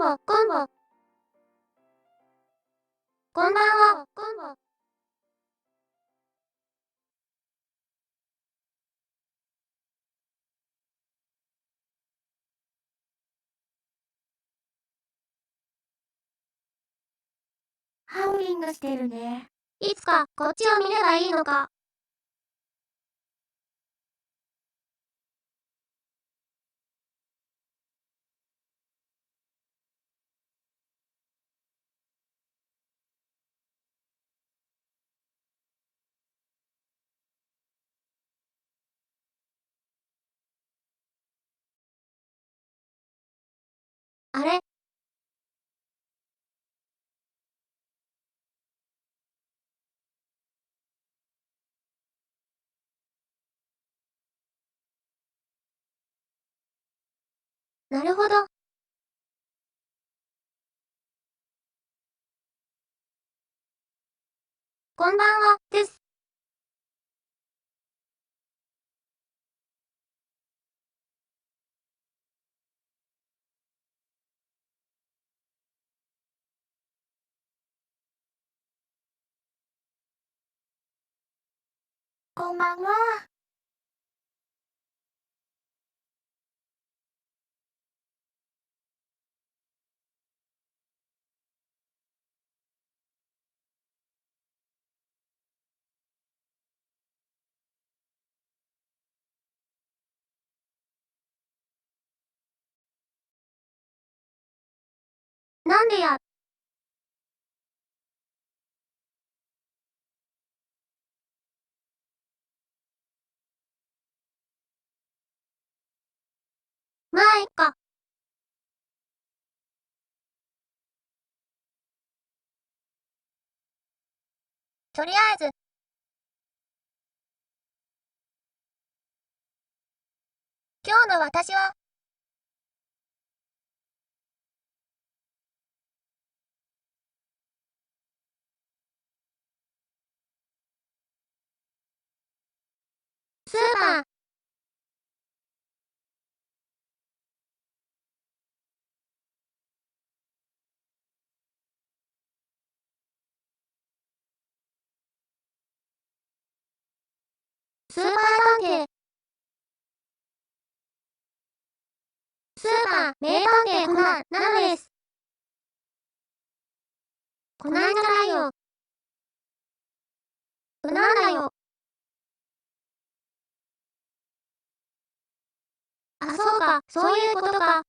は、こんば。こんばんは、こんば。ハウリングしてるね。いつか、こっちを見ればいいのか。あれ？なるほど。こんばんは、です。こんばんは。なんでや。まあ、いっか。とりあえず、今日の私は、スーパー。スーパー探偵。スーパー、名探偵コナン、なのです。コナンじゃないよ。ウナンだよ。あ、そうか、そういうことか。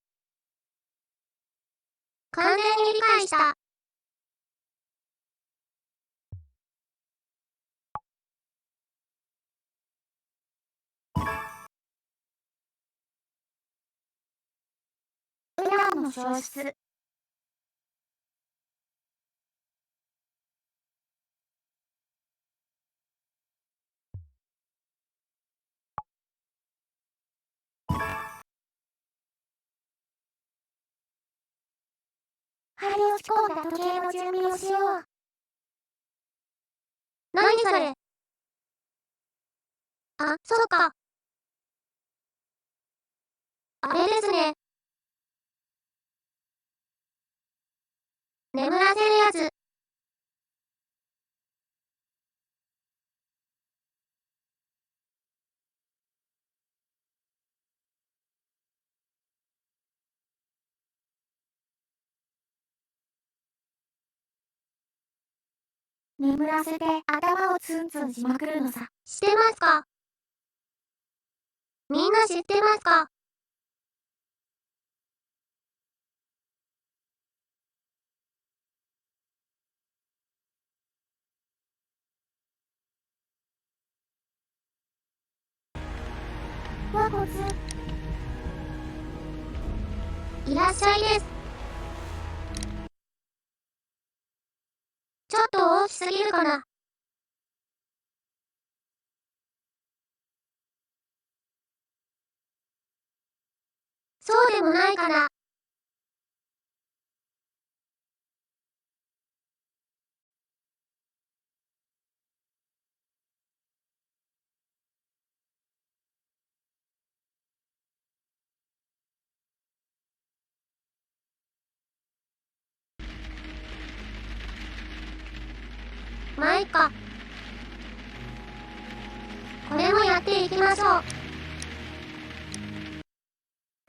完全に理解した。ウランの消失。張り落ち込んだ時計の準備をしよう。何それ？あ、そうか。あれですね。眠らせるやつ。眠らせて頭をツンツンしまくるのさ。してますか？みんな知ってますか？わこつ。いらっしゃいです。ちょっと大きすぎるかな。そうでもないかな。まあいいか。これもやっていきましょう。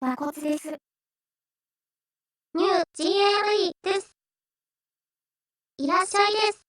和骨です。ニュー GME です。いらっしゃいです。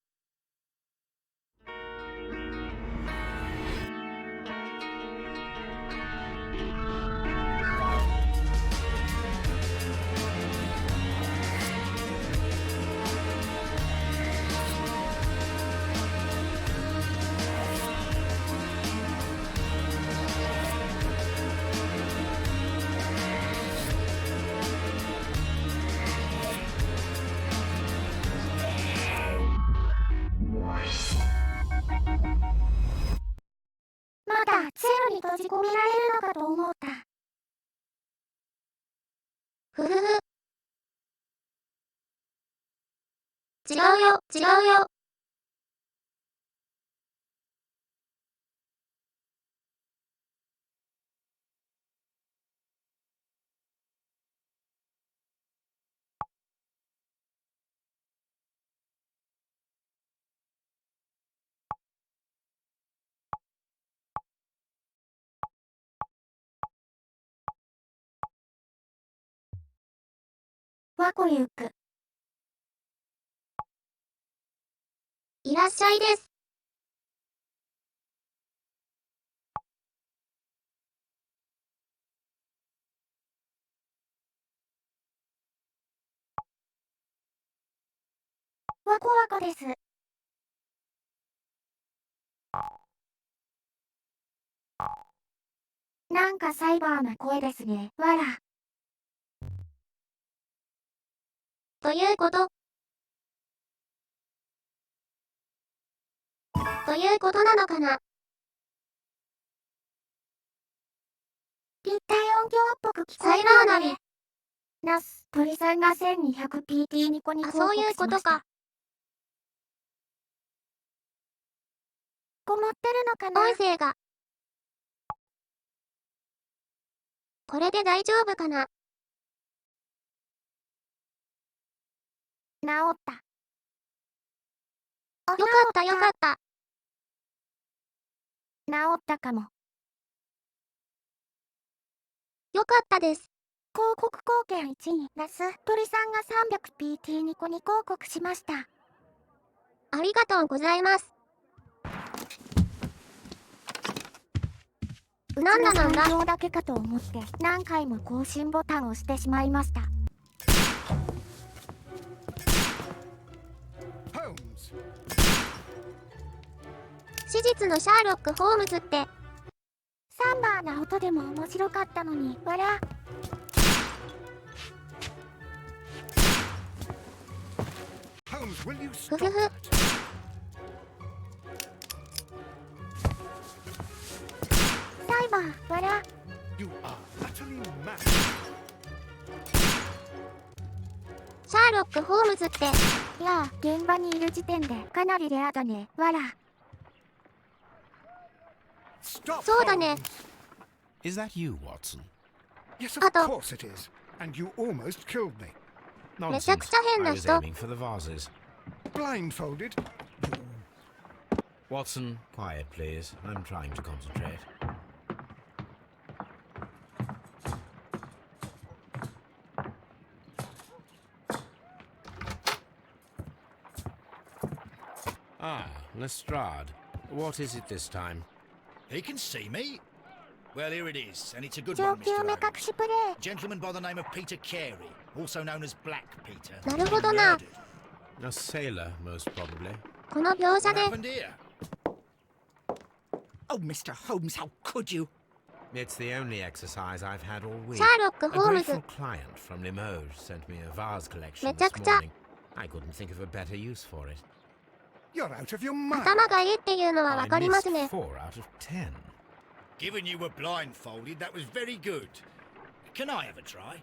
まだセルに閉じ込められるのかと思った。ふふふ。違うよ、違うよ。和子ゆく。いらっしゃいです。和子和子です。なんかサイバーな声ですね。わら。ということなのかな。立体音響っぽく聞こサイえるよね。バーナビ。ナス、鳥さんが 1200PT ニコニコあ、そういうことか。こもってるのかな。音声が。これで大丈夫かな。治った。よかったよかった。治ったかも。よかったです。広告貢献1にナス、鳥さんが 300PT ニコニコ広告しました。ありがとうございます。なんだなんだ。感情だけかと思って何回も更新ボタンを押してしまいました。史実のシャーロック・ホームズってサンバーな音でも面白かったのに、わら。ふふふ。サイバー、わら。シャーロック・ホームズって。いやあ、現場にいる時点でかなりレアだね、わら。そうだね。Is that you, Watson? Yes, of course it is. And you almost killed me. めちゃくちゃ変な I was 人。 aiming for the vases. Blindfolded. Watson, quiet, please. I'm trying to concentrate. Ah, Lestrade. What is it this time? He can see me. Well, here it is, and it's a good 上 one, 級 Mr. 目 Holmes. 隠しプレイ。 Gentleman by the name of Peter Carey, also known as Black Peter. なるほどな。 Murdered. A sailor, most probably. この描写 What で happened here? Oh, Mr. Holmes, how could you? It's the only exercise I've had all week. シャーロック・ A ホームズ grateful client from Limoges sent me a vase collection めちゃ this くちゃ morning. I couldn't think of a better use for it. You're out of your mind. 頭がいいっていうのはわ I かりま missed すね。 4 out of 10. Given you were blindfolded, that was very good. Can I have a try?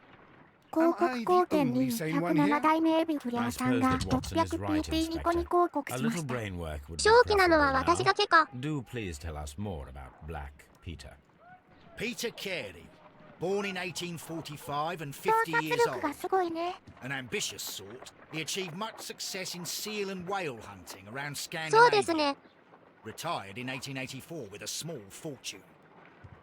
広告貢献2、107代目エビフレ I アさん suppose が that Watson is right,600PT ニコニ Inspector. コ広告 A しま little した。 brain work would be 正気なのは preferable 私だ now. けか。 Do please tell us more about Black Peter. Peter Carey. Born in 1845 and 洞 50 察 years 力が old. すごいね。 An ambitious sort, he achieved much success in seal and whale hunting around そうです Scandinavia. ね。 Retired in 1884 with a small fortune.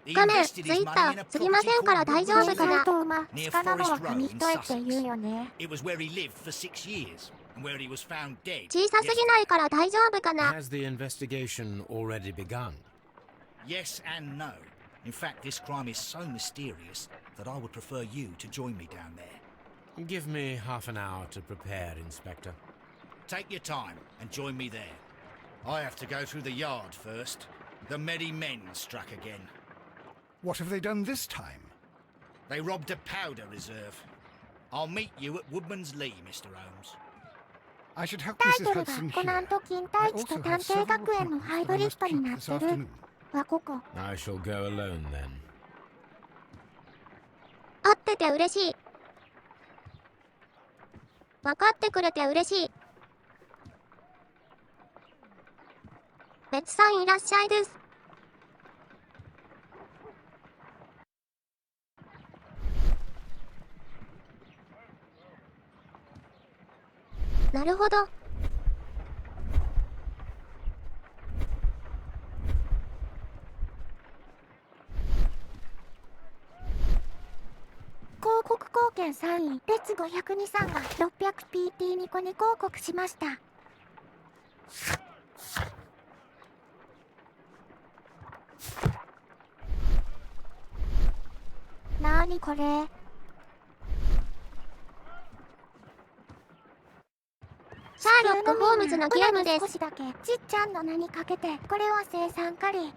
He 画面、 invested ツ his イッタ money in ー a すぎま property せんから called 大丈 Woodman's 夫か 海 な。 Lea. と馬、 Near 鹿など Forest は Row 紙 in 一重って言う Sussex. よね。It was where he lived for 6 years and where he was found dead. 小さすぎないから大丈夫かな。 Has the investigation already begun? Yes and no. In fact, this crime is so mysterious that I would prefer you to join me down there. Give me half an hour to prepare, Inspector. Take your time and join me there. I have to go through the yard first. The merry men struck again. What have they done this time? They robbed a powder reserve. I'll meet you at Woodman's Lea, Mr. Holmes. I should have タイ Mrs. トルが Hudson コナン here. と金 I 太一と also 探 have 偵 several 学園の appointments ハイ that ブ I リッ must ドに keep なっ this てる。 afternoon. はここ。 I shall go alone then. 会ってて嬉しい。分かってくれて嬉しい。別さんいらっしゃいです。なるほど。広告貢献3位、列502さんが 600PT ニコに広告しました。なーにこれ。シャーロック・ホームズのゲームです。少しだけちっちゃんの名にかけて、これは生産カリー。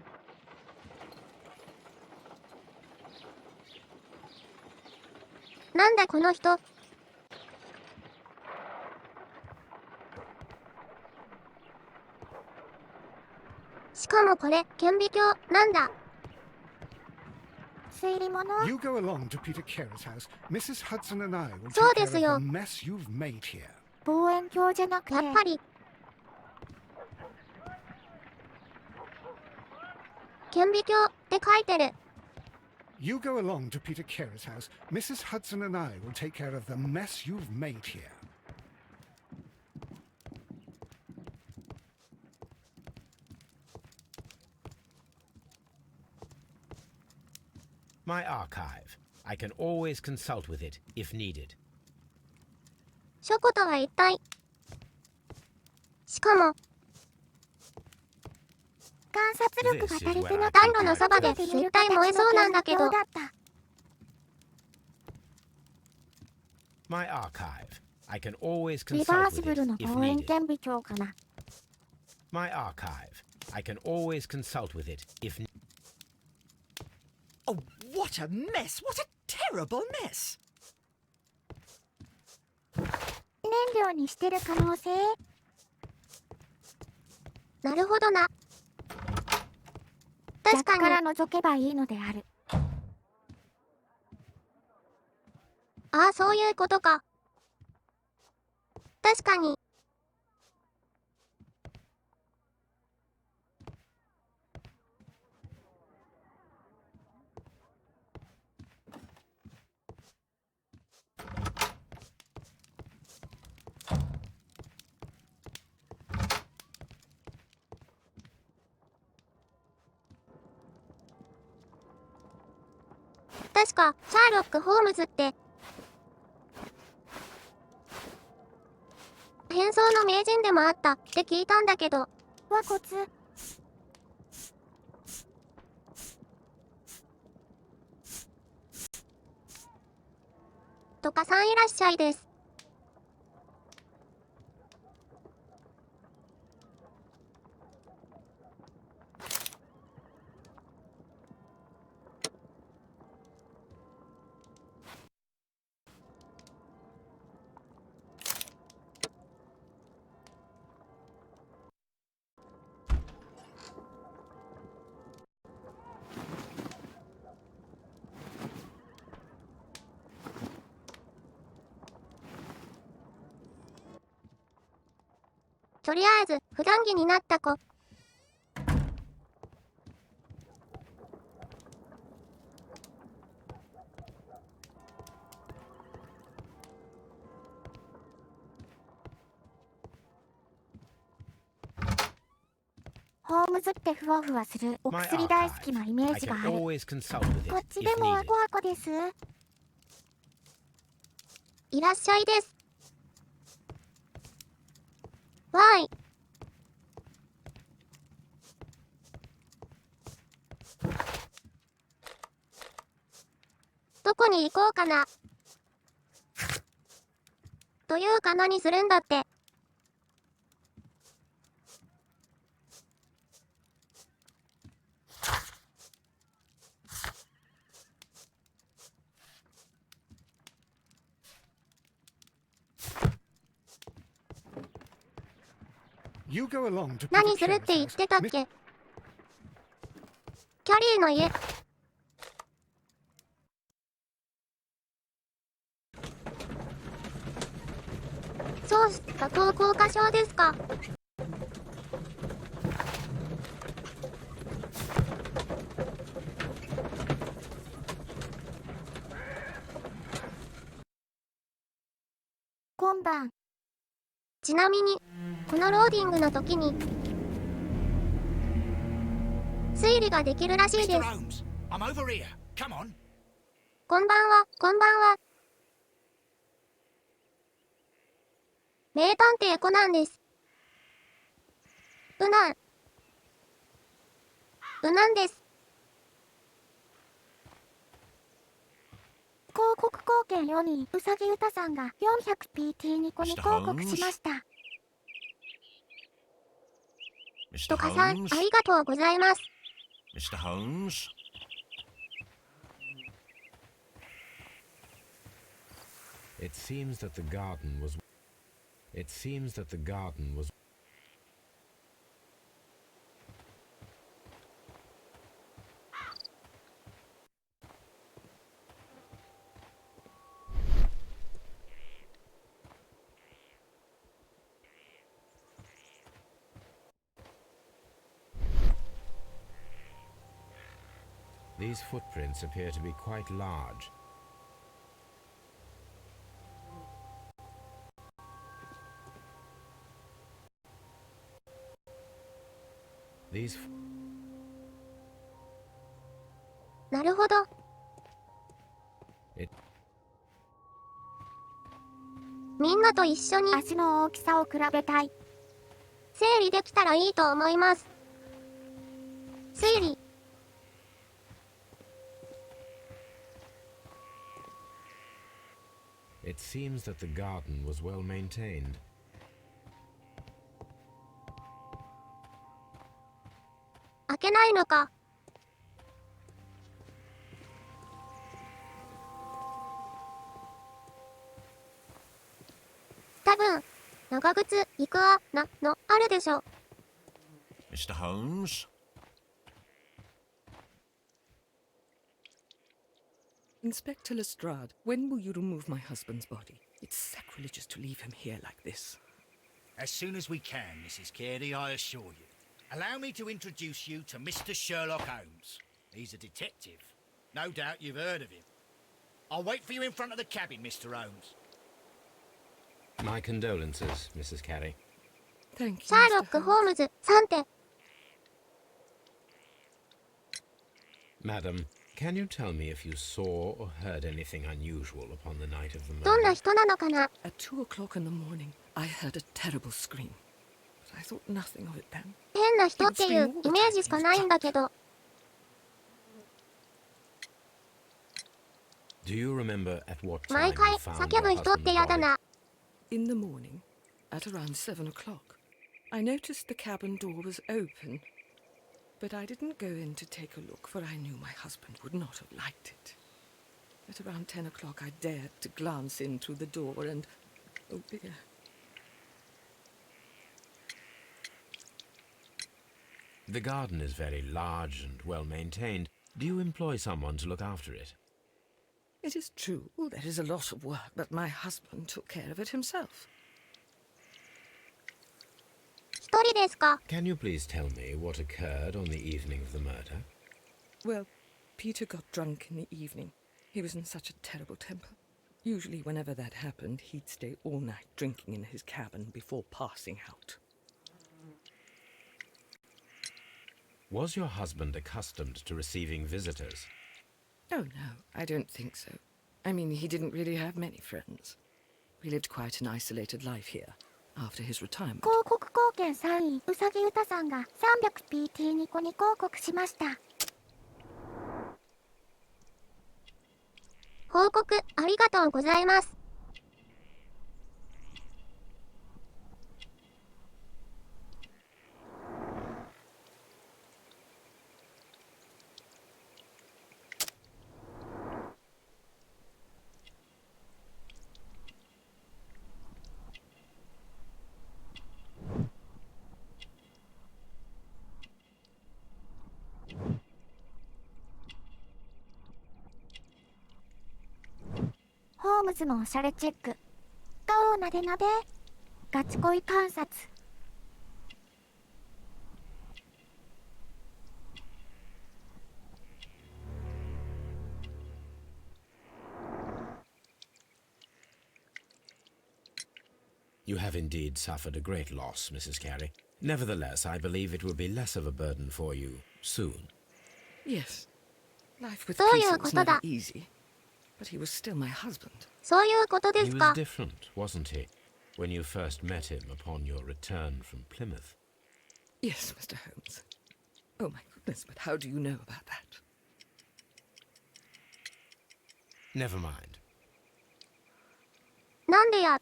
なんだこの人。しかもこれ、顕微鏡、なんだ。推理物 You go along to Peter Carey's house. Mrs. Hudson and I will そう take で care す of よ。 the mess you've made here. 望遠鏡じゃなくて。やっぱり。顕微鏡って書いてる。You go along to Peter Carey's house. Mrs. Hudson and I will take care of the mess you've made here. My archive. I can always consult with it if needed. 書庫とは一体。しかも、観察力が足りてな暖炉のそばで絶対燃えそうなんだけど。 My archive. I can always リバー consult シ with ブル it の if 望遠 needed. 顕微鏡かな。My archive. I can always consult with it if Oh, what a mess! What a terrible mess! 燃料にしてる可能性。なるほどな。確逆かからに。覗けばいいのである。ああ、そういうことか。確かに。確か、シャーロック・ホームズって、変装の名人でもあったって聞いたんだけど、和骨。とかさんいらっしゃいです。とりあえず、普段着になった子。ホームズってふわふわするお My 薬大好き archive. なイメー I ジ can がある。 always consult with こ it っち if でもあ needed. こあこです。いらっしゃいです。わーい。どこに行こうかな。というか何するんだって。You go along to 何 Peter するって Carey's 言っ house. てたっ Miss- け。キャリーの家。そうした投稿箇所ですか。今晩。ちなみに、このローディングの時に、推理ができるらしい Mr. です。 Holmes, I'm over here. Come on. こんばんは、こんばんは。名探偵コナンです。ウナンです。広告貢献4人、うさぎうたさんが 400PT ニコニ広告しました。とかさん、ありがとうございます。 Mr. Holmes? It seems that the garden was. It seems that the garden was. These footprints appear to be quite large. These. なるほど。 It. みんなと一緒に足の大きさを比べたい。整理できたらいいと思います。推理。It seems that the garden was well maintained. 開けないのか。多分、長靴、行くわ、の、あるでしょ。 Mr. Holmes? Inspector Lestrade, when will you remove my husband's body? It's sacrilegious to leave him here like this. As soon as we can, Mrs. Carey, I assure you. Allow me to introduce you to Mr. Sherlock Holmes. He's a detective. No doubt you've heard of him. I'll wait for you in front of the cabin, Mr. Holmes. My condolences, Mrs. Carey. Thank シ you, ャーロッ Mr. ク・ホー Holmes. ムズ、3点。 Madam, can you tell me if you saw or heard anything unusual upon the night of the どんな murder? 人なのかな。 At 2 o'clock in the morning, I heard a terrible scream. But I thought nothing of it then. 変な人っていうイメージしかないんだけど。 Do you remember at what time 毎 you 回 found 叫ぶ your 人って husband's やだ body? な。 In the morning, at around 7 o'clock, I noticed the cabin door was open. But I didn't go in to take a look, for I knew my husband would not have liked it. At around 10 o'clock, I dared to glance in through the door and... Oh dear. The garden is very large and well maintained. Do you employ someone to look after it? It is true, there is a lot of work, but my husband took care of it himself. 一人ですか。 Can you please tell me what occurred on the evening of the murder? Well, Peter got drunk in the evening. He was in such a terrible temper. Usually whenever that happened, he'd stay all night drinking in his cabin before passing out. Was your husband accustomed to receiving visitors? Oh, no, I don't think so. I mean, he didn't really have many friends. We lived quite an isolated life here after his retirement. 広告貢献3位、うさぎうたさんが 300PT ニコニコ広告しました。報告ありがとうございます。ホームズのおしゃれチェック。顔をなでなで。ガチ恋観察。You have indeed suffered a great loss, Mrs. Carey. Nevertheless, I believe it will be less of a burden for you soon. Yes. Life with そういう Peter こ was とだ。 never easy, but he was still my husband. そういうことで He す was か。 different, wasn't he, when you first met him upon your return from Plymouth? Yes, Mr. Holmes. Oh my goodness, but how do you know about that? Never mind. なんでや。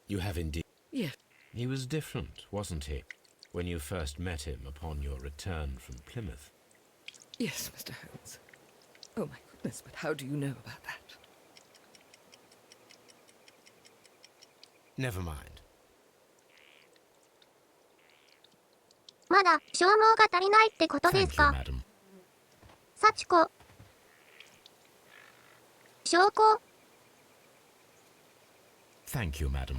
You have indeed. Yes. He was different, wasn't he, when you first met him upon your return from Plymouth? Yes, Mr. Holmes. Oh my goodness, but how do you know about that? Never mind. まだ消耗が足りないってことで Thank す you, か。 madam. 幸子。証拠。 Thank you, madam.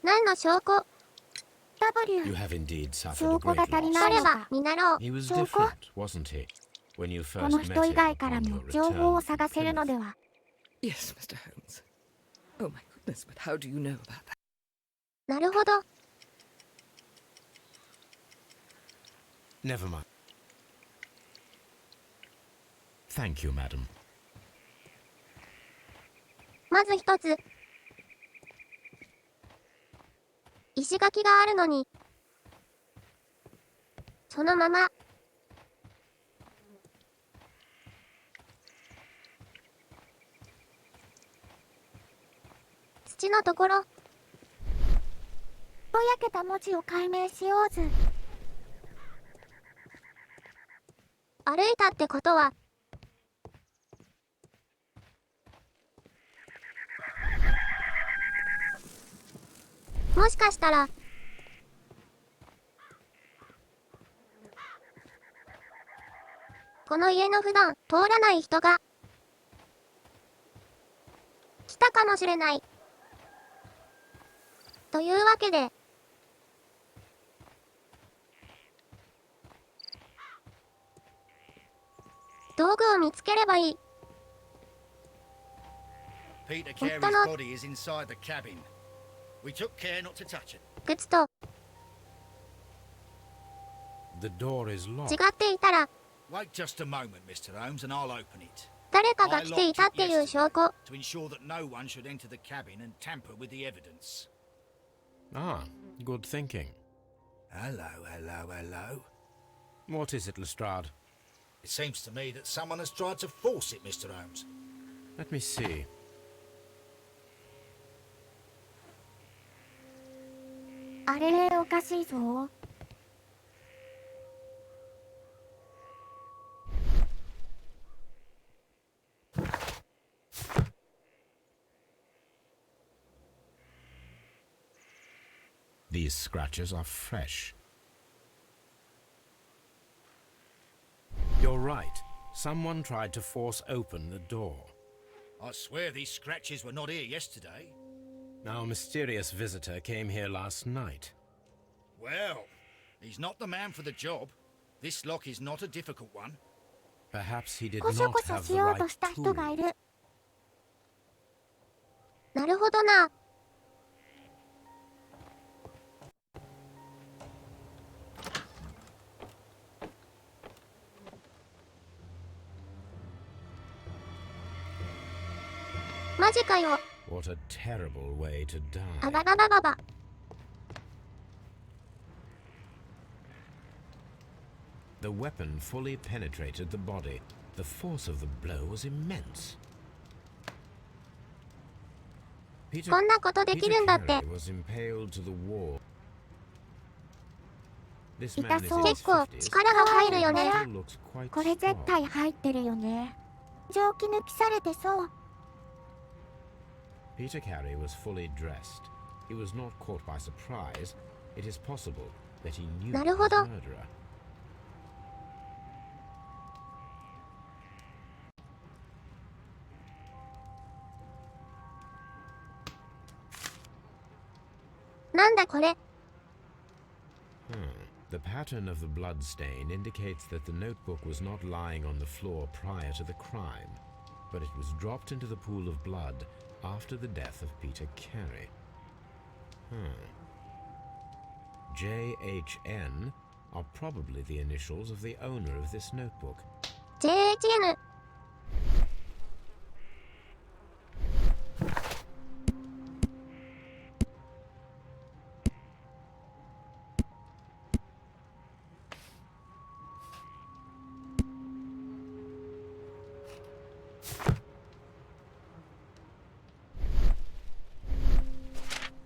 何の証拠。 You W。 have indeed suffered a 証拠 great が足り loss. ないのあればか。見習おう。 He was 証拠。 different, wasn't he, when you こ first の met 人以 him 外から upon も your 情報 return を from 探せるの Plymouth? では。 Yes, Mr. Holmes. Oh my goodness, but how do you know about that? なるほど。 Never mind. Thank you, madam. まず一つ。石垣があるのに。そのまま。土のところ。ぼやけた文字を解明しようず。歩いたってことは。もしかしたら。この家の普段通らない人が。来たかもしれない。というわけで。道具を見つければいい。 Peter What Carey's the- body is inside the cabin. We took care not to touch it. 靴と The door is 違 locked. っていたら Wait just a moment, Mr. Holmes, and I'll open it. 誰かが来ていたっていう証拠。 To ensure that no one should enter the cabin and tamper with the evidence. Ah, good thinking. Hello, hello, hello. What is it, Lestrade? It seems to me that someone has tried to force it, Mr. Holmes. Let me see. あれれおかしいぞ。These scratches are fresh. You're right. Someone tried to force open the door. I swear these scratches were not here yesterday. Our mysterious visitor came here last night. Well, he's not the man for the job. This lock is not a difficult one. Perhaps he did こしょ not こしょ have し the よう right とした人が tool. いる。なるほどな。マジかよ。 What a terrible way to あ die. ばばばばば。 The weapon fully penetrated the body. The force of the blow was immense. Peter, こんなことできるんだって。 Carey was impaled to the wall. This 痛 man is そう。 in his 結構 50s. 力が入るよね。 Still looks quite これ絶 strong. 対入ってるよね。蒸気抜きされてそう。 Peter Carey was fully dressed. He was not caught by surprise. It is possible that he knew な his るほど。 murderer. なんだこれ。 The pattern of the blood stain indicates that the notebook was not lying on the floor prior to the crime, but it was dropped into the pool of blood after the death of Peter Carey. JHN are probably the initials of the owner of this notebook. JHN。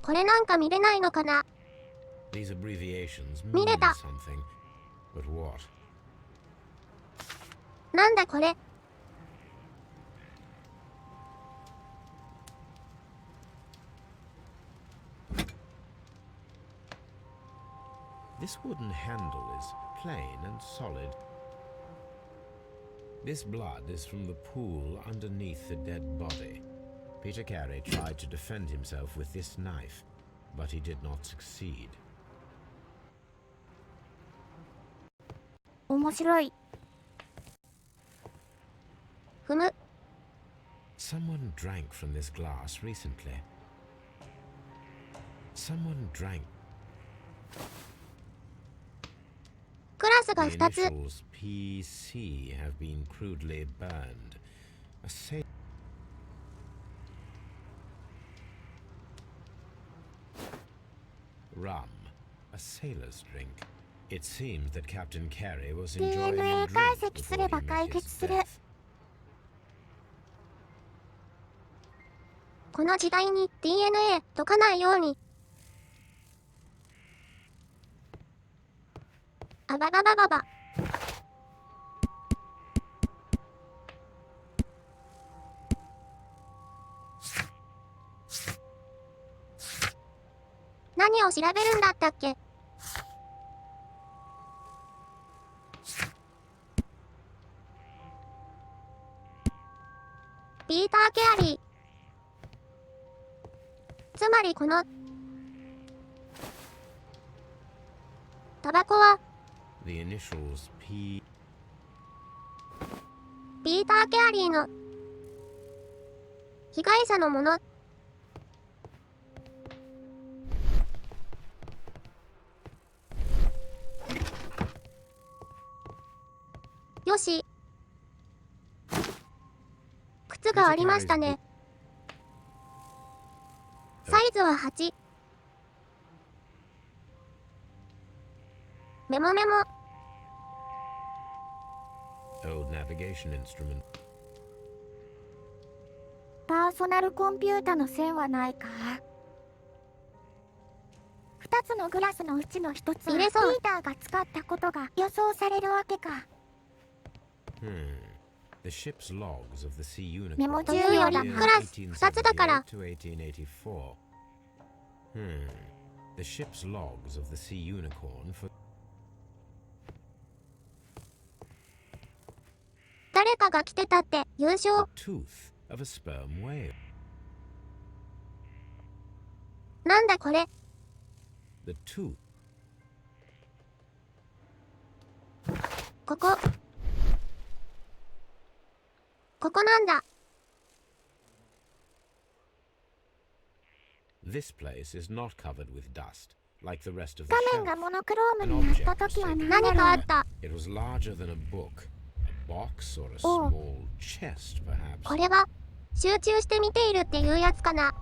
これなんか見れないのかな。 These abbreviations mean 見れた。 something, but what? なんだこれ。 This wooden handle is plain and solid. This blood is from the pool underneath the dead body. Peter Carey tried to defend himself with this knife, but he did not succeed. 面白い。ふむ。 Someone drank from this glass recently. Someone drank. クラスが The 2つ。 initials PC have been crudely burned. A sa- Rum, a sailor's drink. It seems that Captain Carey was enjoying DNA a drink 解析 before すれば he 解 met 決 his する。 death. この時代に DNA 解かないように。あばばばばば。何を調べるんだったっけ。ピーター・ケアリー。つまりこのタバコは The initials P. ピーター・ケアリーの被害者のもの。よし。靴がありましたね。サイズは8。メモメモ。 Old navigation instrument. パーソナルコンピュータの線はないか。2つのグラスのうちの1つはピー入れそうターが使ったことが予想されるわけか。 The ship's logs of the Sea Unicorn. メモというよりyears クラス2つだから。 1878 to 1884. The ship's logs of the Sea Unicorn for 誰かが来てたって優勝。 the tooth of a sperm whale. なんだこれ。 The tooth. ここ。ここなんだ。 This place is not covered with dust, like the rest of the 画面 shelf. がモノクロームになった時は何何だろう。かあった。 It was larger than a book, a box or a Oh. small chest, perhaps. これは集中して見ているっていうやつかな。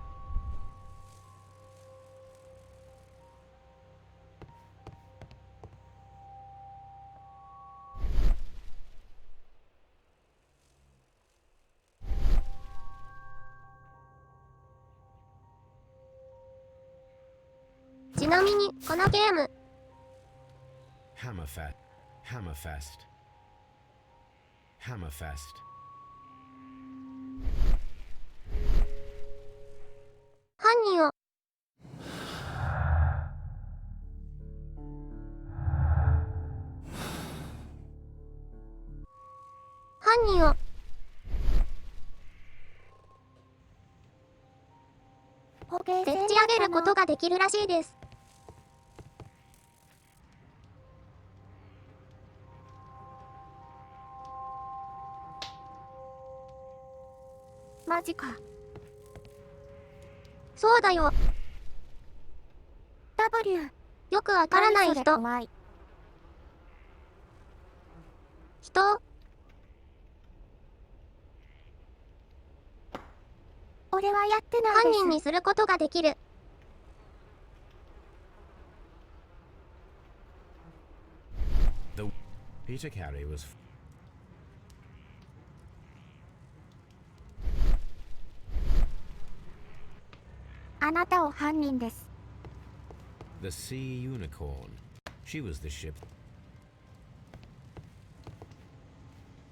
ちなみにこのゲームHammerfest. Hammerfest. 犯人を捕鯨でっち上げることができるらしいです。マジか。そうだよ。 W。よくわからない何それ人。怖い。人俺はやってないです。犯人にすることができる。Peter Carey was. あなたを犯人です。The Sea Unicorn. She was the ship.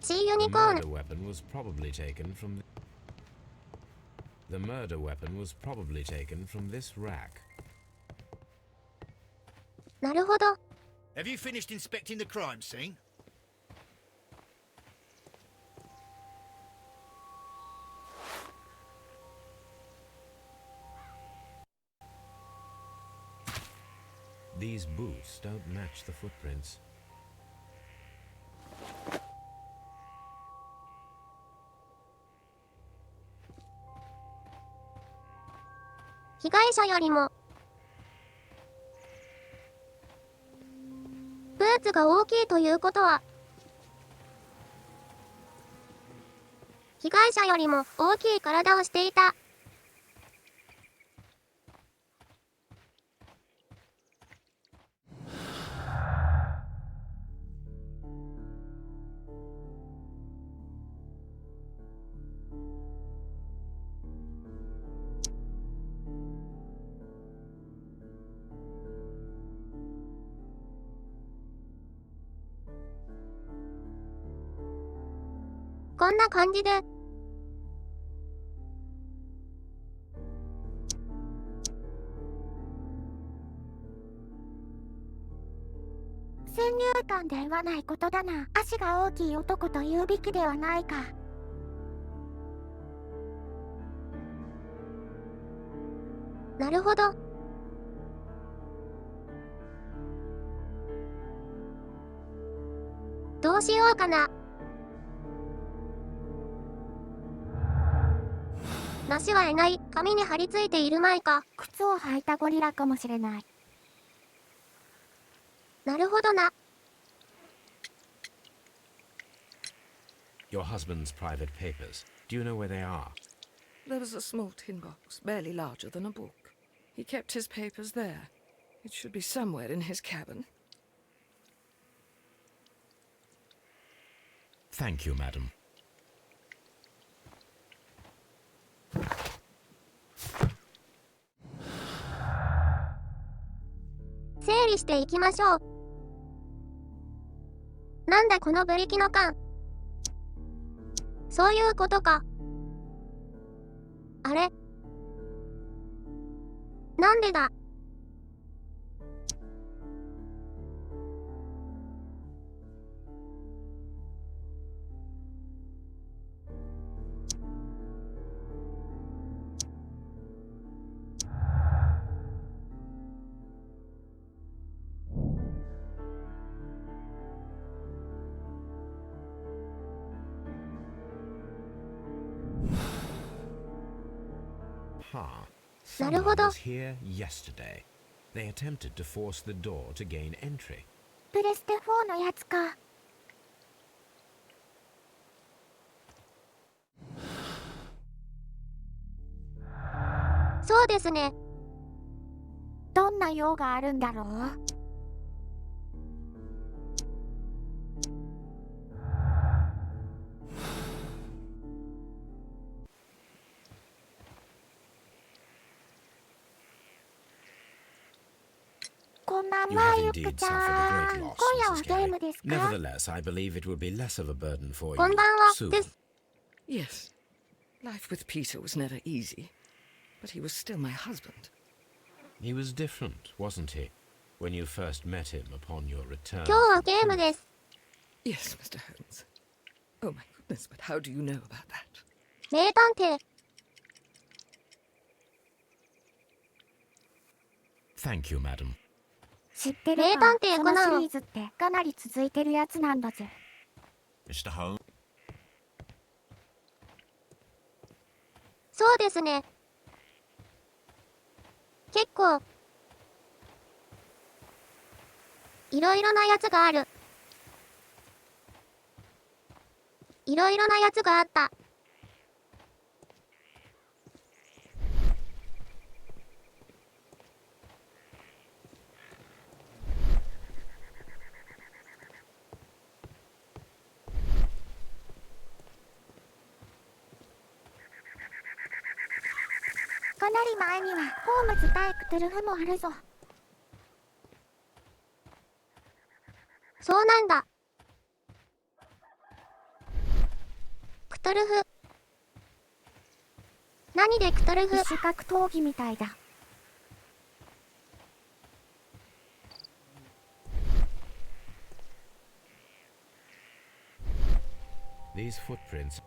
シーユ The ニコー murder ン。 weapon was probably taken from. The murder weapon was probably taken from this rack. なるほど。 Have you finished inspecting the crime scene? These boots don't match the footprints. 被害者よりもブーツが大きいということは被害者よりも大きい体をしていた。こんな感じで先入観で言わないことだな。足が大きい男と言うべきではないか。なるほど。どうしようかな。梨は得ない。紙に貼り付いているまいか。靴を履いたゴリラかもしれない。なるほどな。 Your husband's private papers. Do you know where they are? There was a small tin box, barely larger than a book. He kept his papers there. It should be somewhere in his cabin. Thank you, madam. 整理していきましょう。なんだこのブリキの缶。そういうことか。あれ？なんでだ？なるほ Someone ど。 was here yesterday. They attempted to force the door to gain entry. プレステ4のやつか。そうですね。どんな用があるんだろう。こんばん You は、 have ゆく indeed ちゃ suffered a ん。 great 今 loss, 夜は Mrs. ゲー Carey. ムですか？ Nevertheless, I believe it will be less of a burden for こ you んばんは soon. です。Yes, life with Peter was never easy, but he was still my husband. He was different, wasn't he, when you first met him upon your return? 今日はゲームです。 Yes, Mr. Holmes. Oh my goodness, but how do you know about that? 名探偵。Thank you, madam. 知ってるか？名探偵そコナンのシリーズってかなり続いてるやつなんだぜ。 Mr. Holmes? そうですね。結構、いろいろなやつがある。いろいろなやつがあった。かなり前にはホームズ対クトゥルフもあるぞ。そうなんだ。クトルフ。何でクトルフ？異種格闘技みたいだ。These footprints.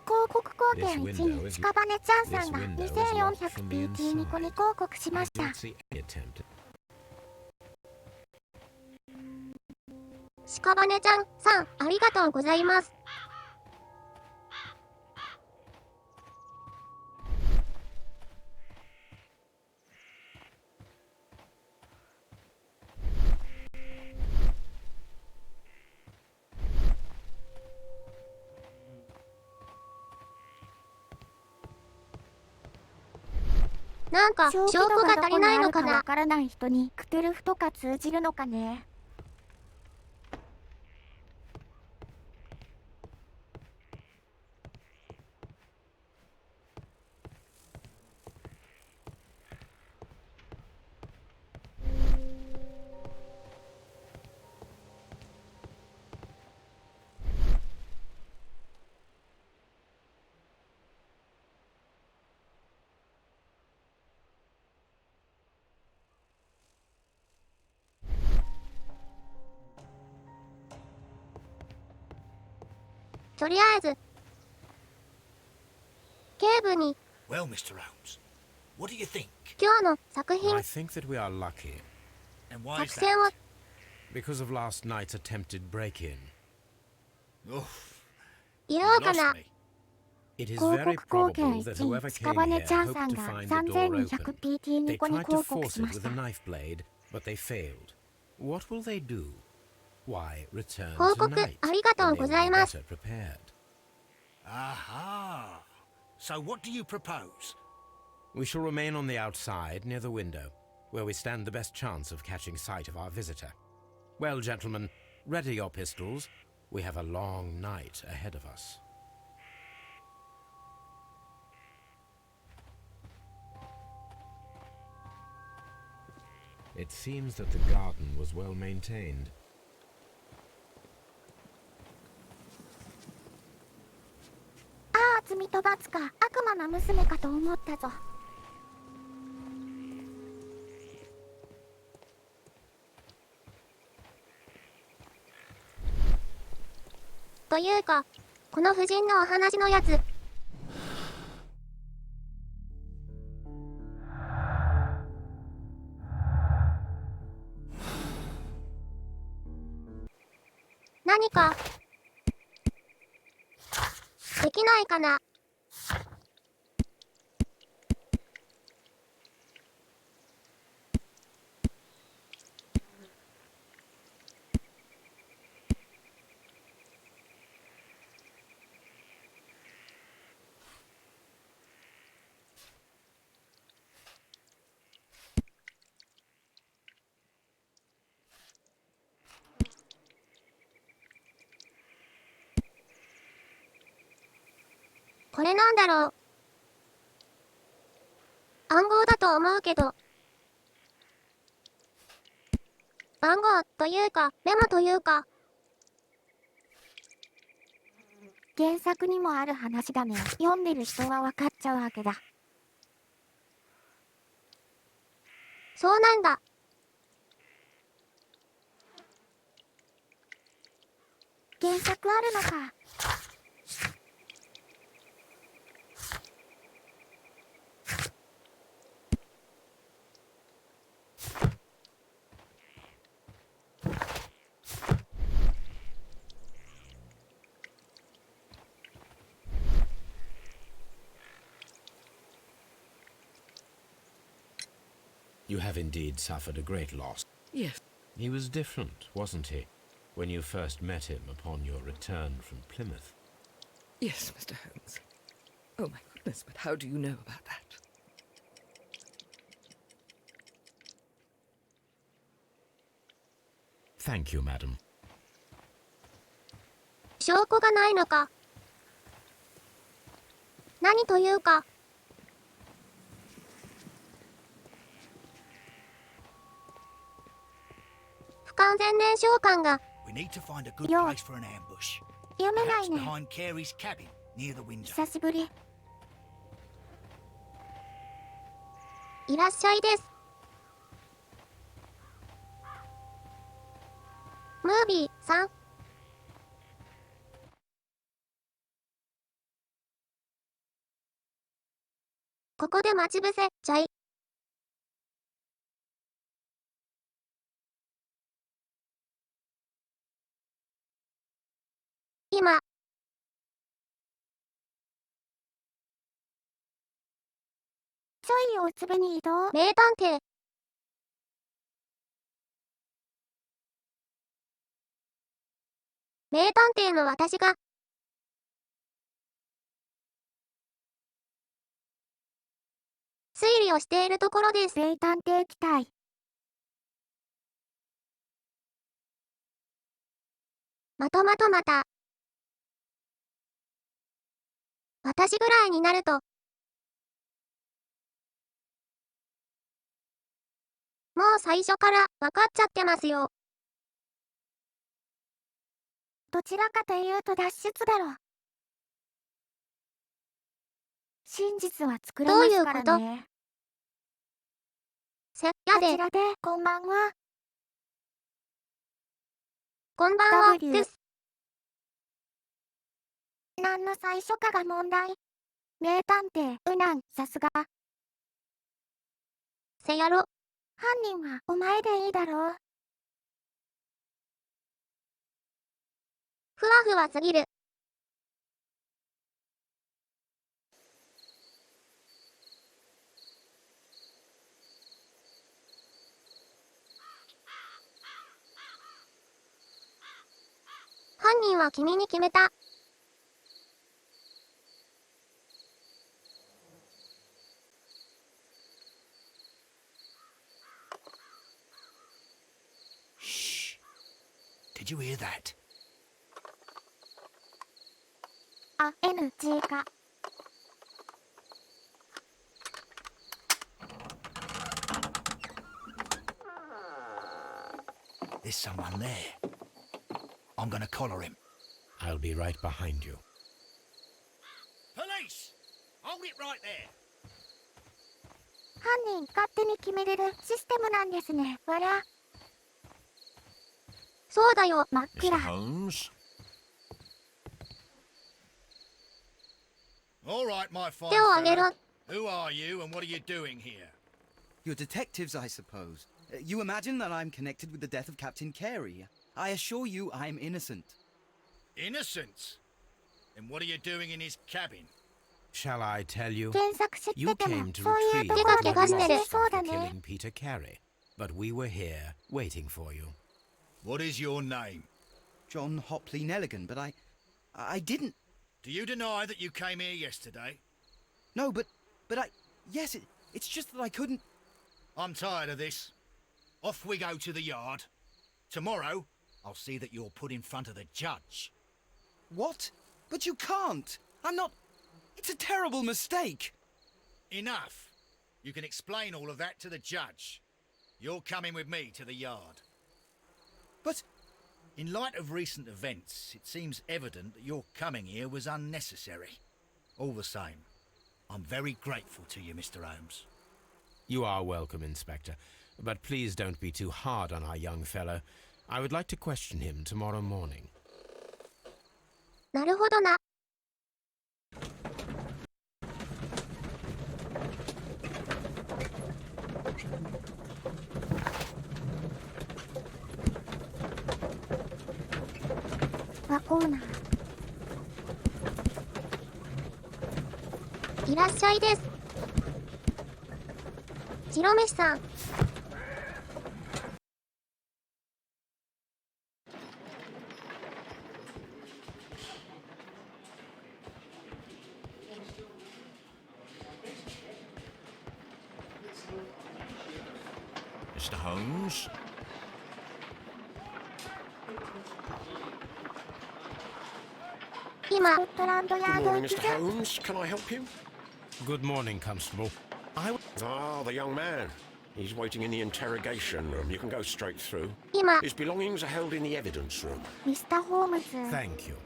広告貢献1に屍ちゃんさんが 2400PT ニコニコ広告しまし I た。 don't see any attempt. 屍ちゃんさん、ありがとうございます。なんか証拠が足りないのかな。わからない人にクトゥルフとか通じるのかね。とりあえず、警部に Well, Mr. Holmes, what do you think? 今日の作品、 I think that we are lucky And why 作 is 戦を that? because of last night's attempted break-in. Oh, 言 you おうか lost な。 me. It is 広 very 告貢献 probable that whoever 1 came 屍 here ちゃん hoped さん to が find the door open. 3200PT ニ They コニ tried コ to 広告 force し it まし with た a。knife blade, but they failed. What will they do? Why, return 報告 tonight ありがと when う they ご will ざい be ます。 better prepared. Aha. So what do you propose? We shall remain on the outside near the window, where we stand the best chance of catching sight of our visitor. Well, gentlemen, ready your pistols. We have a long night ahead of us. It seems that the garden was well maintained. ああ、罪と罰か。悪魔の娘かと思ったぞ。というか、この夫人のお話のやつ、何かできないかな。これなんだろう。暗号だと思うけど。番号というか、メモというか。原作にもある話だね。読んでる人は分かっちゃうわけだ。そうなんだ。原作あるのか。You have indeed suffered a great loss. Yes. He was different, wasn't he, when you first met him upon your return from Plymouth? Yes, Mr. Holmes. Oh my goodness, but how do you know about that? Thank you, madam. 証拠がないのか。何というか。不完全燃焼感が。We need to find a good Yo. place for an ambush. 読めない Perhaps ね。 behind Carey's cabin, near the window. 久しぶり。いらっしゃいです。ムービーさん。ここで待ち伏せちゃい。今。ちょいおつべに移動。名探偵。名探偵の私が。推理をしているところです。名探偵機体。また。私ぐらいになると。もう最初から分かっちゃってますよ。どちらかというと脱出だろ。真実は作れますからね。やこちで、らで、こんばんは。こんばんは W です。何の最初かが問題。名探偵、ウナン、さすが。せやろ。犯人はお前でいいだろう。ふわふわすぎる。犯人は君に決めた。Shh. Did you hear that? あ、NG か。There's someone there. I'm gonna collar him. I'll be right behind you. Police! Hold it right there. 犯人勝手に決めれるシステムなんですね。わら。そうだよ。真っ Mr. 暗。 Holmes? All right, my fine 手を挙げろ。 fella. Who are you and what are you doing here? You're detectives, I suppose. You imagine that I'm connected with the death of Captain Carey. I assure you I'm innocent. Innocent? Then what are you doing in his cabin? Shall I tell you? 原作知っ You てても came to そういう retrieve ところ手がで怪我してる。話そうだ for ね。 killing Peter Carey, but we were here waiting for you. What is your name? John Hopley Nelligan, but I didn't. Do you deny that you came here yesterday? No, but yes, it's just that I couldn't. I'm tired of this. Off we go to the yard. Tomorrow, I'll see that you're put in front of the judge. What? But you can't. I'm not. It's a terrible mistake. Enough. You can explain all of that to the judge. You're coming with me to the yard. But In light of recent events, it seems evident that your coming here was unnecessary. All the same, I'm very grateful to you, Mr. Holmes. You are welcome, Inspector. But please don't be too hard on our young fellow. I would like to question him tomorrow morning. なるほどな。和コーナー。いらっしゃいです。白飯さん。Mr. Holmes? 今、スコットランドヤー Good ド morning, 行 Mr. くぜ。 Holmes. Can I help you? Good morning, Constable. Ah, the young man. He's waiting in the interrogation room. You can go straight through. 今、 His belongings are held in the evidence room. ミスター・ホームズ。 Thank you.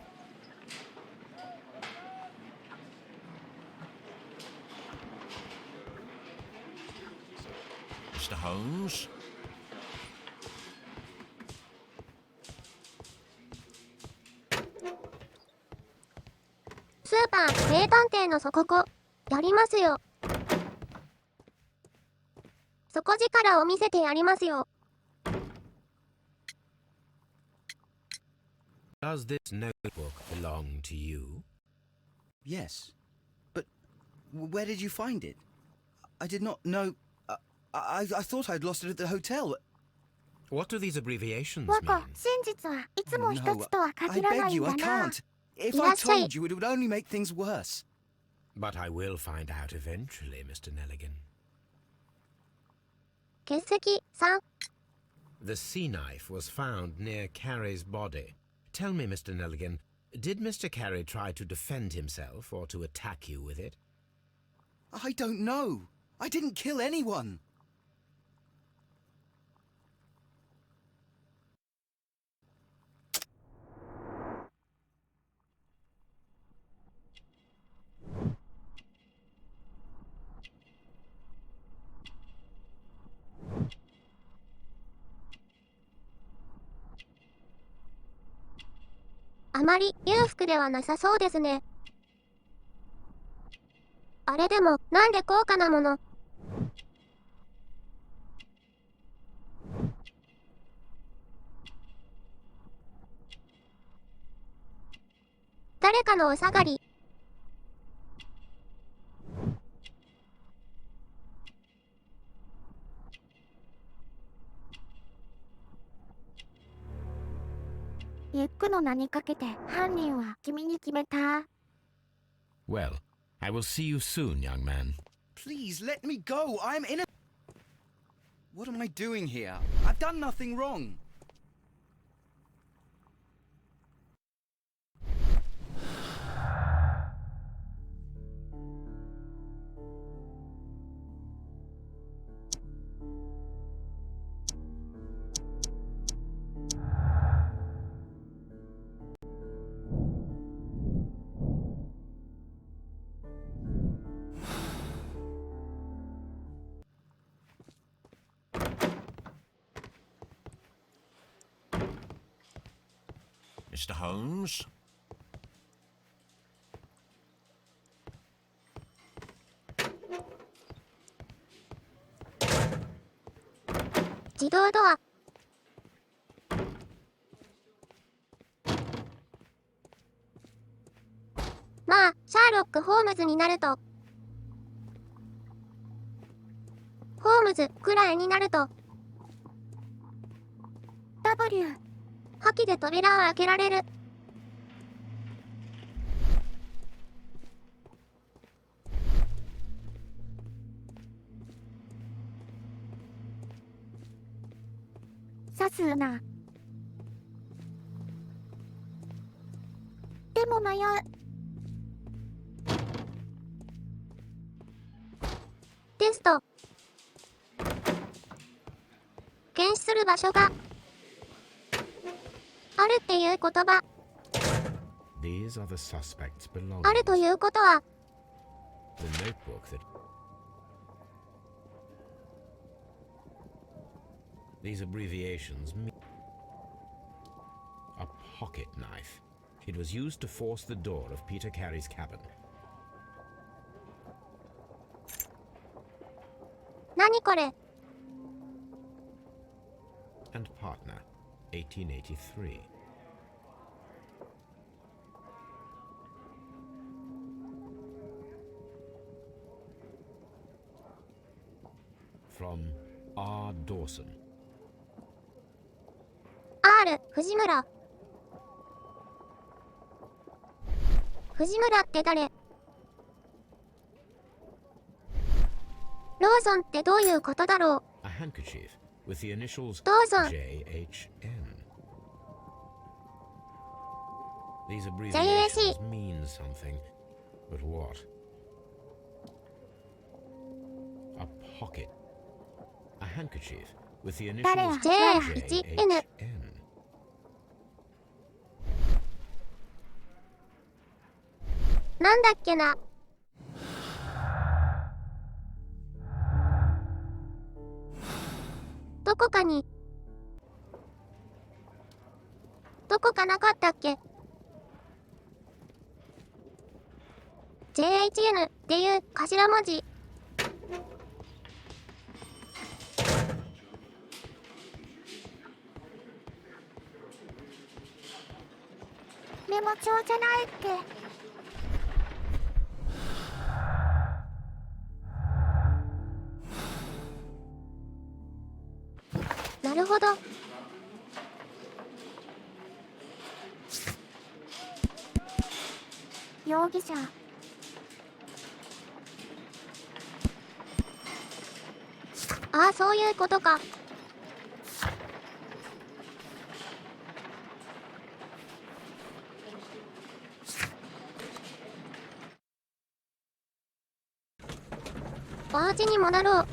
Mr. Holmes? スーパー名探偵の底子、やりますよ。底力を見せてやりますよ。Does this notebook belong to you? Yes. But where did you find it? I did not know. I thought I'd lost it at the hotel. What do these abbreviations 和子、 mean? 真実はいつも一つとは I 限らな beg いん you, だ I な。 can't. If いら I っしゃい。 told you, it would only make things worse. But I will find out eventually, Mr. Nelligan. 欠席3。The sea knife was found near Carey's body. Tell me, Mr. Nelligan, did Mr. Carey try to defend himself or to attack you with it? I don't know. I didn't kill anyone.「あまり裕福ではなさそうですね。あれでも、なんで高価なもの。誰かのお下がり。リュックの名にかけて犯人は君に決めた。 Well, I will see you soon, young man. Please let me go. I'm in a. What am I doing here? I've done nothing wrong. Mr. Holmes? 自動ドア。まあ、シャーロック・ホームズになると。ホームズくらいになると、 W。覇気で扉を開けられる。さすな。でも迷う。テスト。検視する場所があるっていう言葉。These are the suspects' あると belongings. いうことは The notebook that. These abbreviations mean a pocket knife. It was used to force the door of Peter Carey's cabin. 何これ。 And partner, 1883. From R. Dawson. R 藤村。藤村って誰？ローソンってどういうことだろう。 A handkerchief with the initials Dawson. JHN. These JAC. abbreviations mean something, but what? A pocket. A handkerchief with the initials JHN. JHN. なんだっけな。どこかに。どこかなかったっけ。JHN っていう頭文字。メモ帳じゃないっけ。なるほど。容疑者。ああ、そういうことか。お家に戻ろう。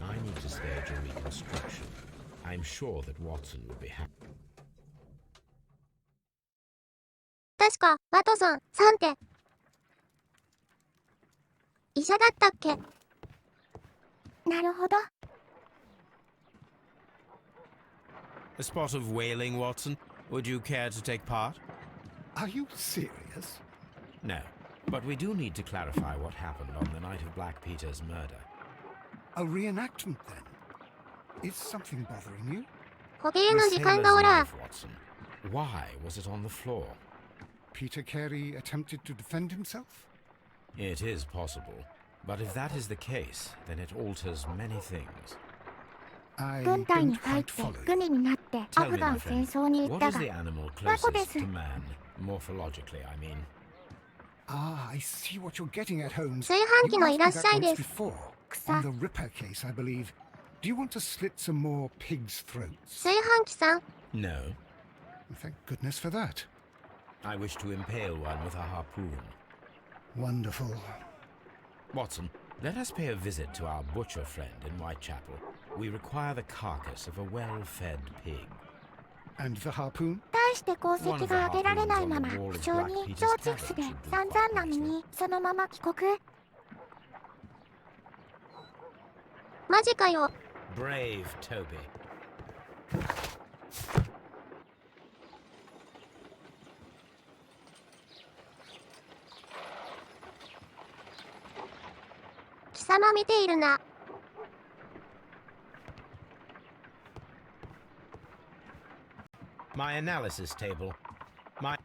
I need to stage a reconstruction. I'm sure that Watson would be happy. 確か、ワトソンさんって、医者だったっけ。なるほど。A spot of whaling, Watson? Would you care to take part? Are you serious? No, but we do need to clarify what happened on the night of Black Peter's murder. A reenactment then? Is something bothering you? 捕鯨の時間がお Sailor's ら。 knife, Watson. Why was it on the floor? Peter Carey attempted to defend himself? It is possible, but if that is the case, then it alters many things. I 軍隊に don't 入っ quite て follow 軍 you. になってア Tell フ me, ガ my ン戦 friend, 争に行っ what た is が the animal ワコで closest す。 to man, morphologically, I mean? Ah, I see what you're getting at, Holmes. 炊飯器の You いらっ asked しゃい me that で once す。 before. On the Ripper case, I believe. Do you want to slit some more pigs' throats? 炊飯器さん。 No. Thank goodness for that. I wish to impale one with a harpoon. Wonderful. Watson, let us pay a visit to our butcher friend in Whitechapel. We require the carcass of a well-fed pig. And the harpoon? 大して功績が挙げられないまま負傷にジョージクスで散々な身にそのまま帰国。マジかよ。 Brave Toby. 貴様見ているな。My analysis table. My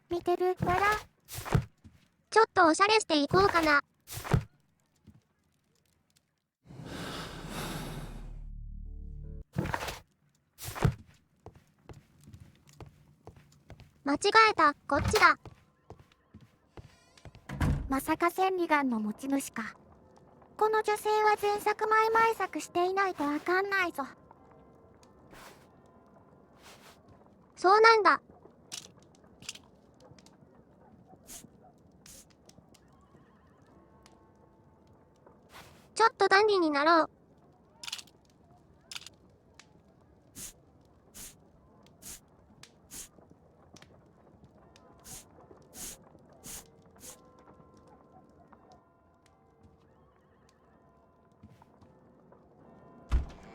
見てるわら。ちょっとおしゃれしていこうかな。間違えた、こっちだ。まさか千里眼の持ち主か。この女性は前作前々作していないとわかんないぞ。そうなんだ。ちょっとダンディになろう。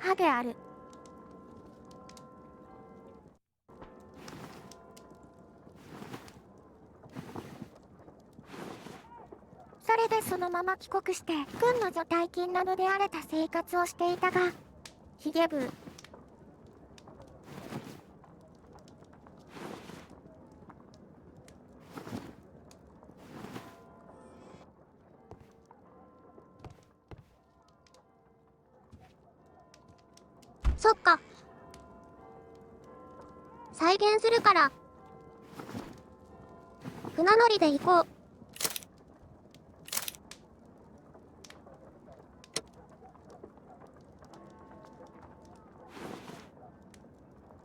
歯である。それでそのまま帰国して軍の除隊金などで荒れた生活をしていたが、ヒゲ部そっか。再現するから。船乗りで行こう。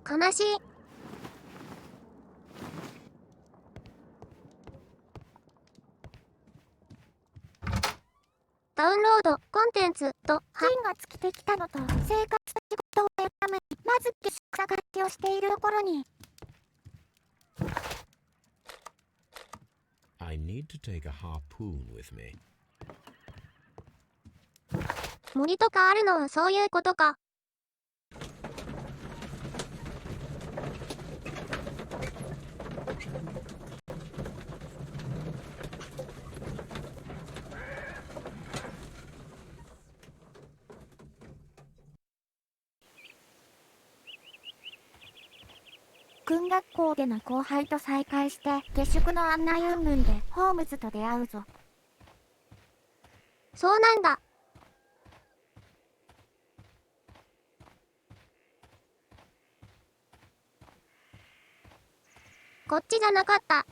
悲しい。ダウンロードコンテンツと陣が尽きてきたのと生活と仕事を得るためにまず下宿探しをしているところに、 I need to take a harpoon with me. 森とかあるのはそういうことか。軍学校での後輩と再会して下宿の案内云々でホームズと出会うぞ。そうなんだ。こっちじゃなかった。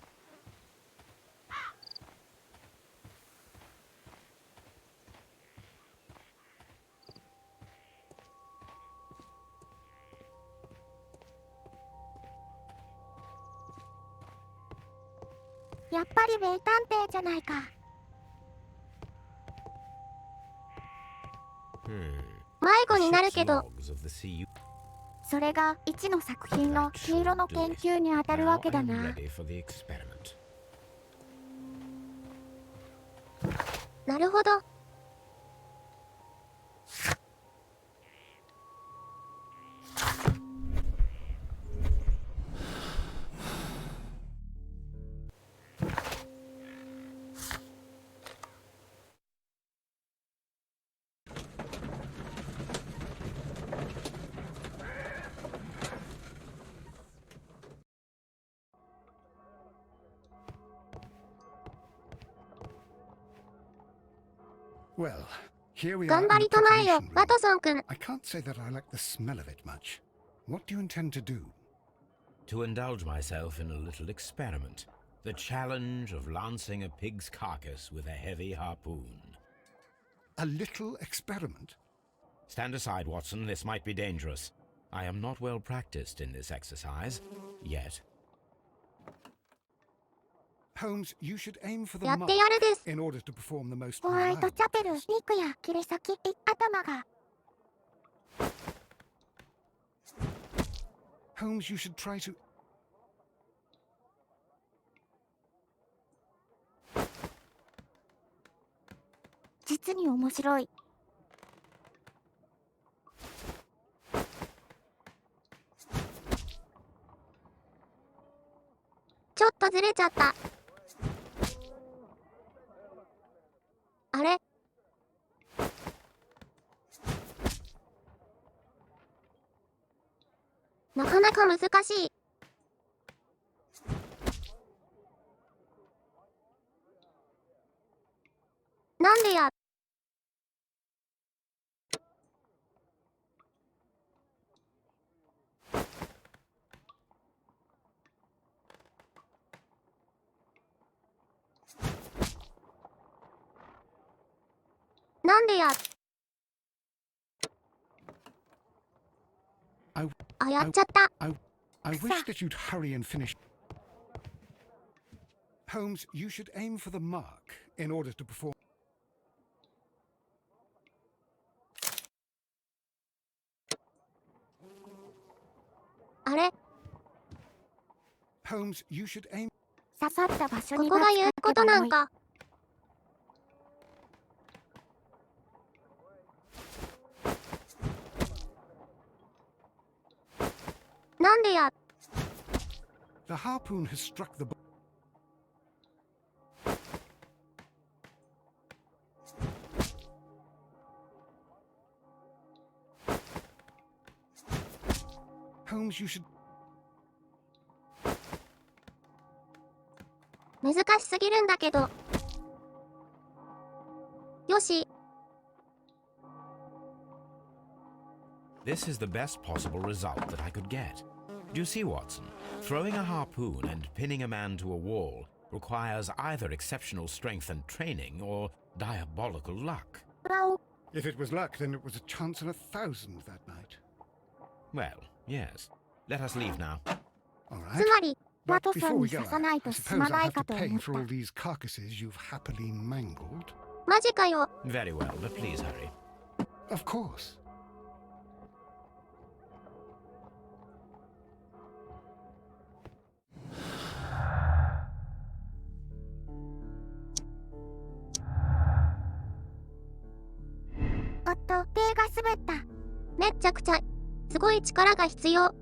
やっぱり名探偵じゃないか。迷子になるけど。 Logs of the sea. それが1の作品の黄色の研究にあたるわけだ Now な。 I'm ready for the experiment. なるほど。Well, here we are. 頑張 in り the たまえよ、 preparation ワ room. トソン君。 I can't say that I like the smell of it much. What do you intend to do? To indulge myself in a little experiment. The challenge of lancing a pig's carcass with a heavy harpoon. A little experiment? Stand aside, Watson. This might be dangerous. I am not well practiced in this exercise. Yet. Holmes, you should aim for the やっ mark てやるです。 in order to perform the most ホワイト reliable チャペル、 test. 肉や切り裂き、頭が。 Holmes, you should try to... 実に面白い。ちょっとずれちゃった。あれ？なかなか難しい。なんでや。なんでや。あ、やっちゃった。I wish that you'd hurry and finish. Holmes, you should aim for the mark in order to perform. あれ、 Holmes, you should aim. 刺さった場所こにこが言うことなんか。なんでや。 The harpoon has struck the. Holmes, you should. 難しすぎるんだけど。よし。 This is the best possible result that I could get. Do you see, Watson? Throwing a harpoon and pinning a man to a wall requires either exceptional strength and training or diabolical luck. If it was luck, then it was a chance in 1,000 that night. Well, yes. Let us leave now. All つ right. まり、 But ワトソ before ン we に go, 刺さ I ないと済ま suppose な I'll い have か to と pay 思っ for all た。 these carcasses you've happily mangled. マジかよ。 Very well, but please hurry. Of course. おっと、手が滑った。めっちゃくちゃ、すごい力が必要。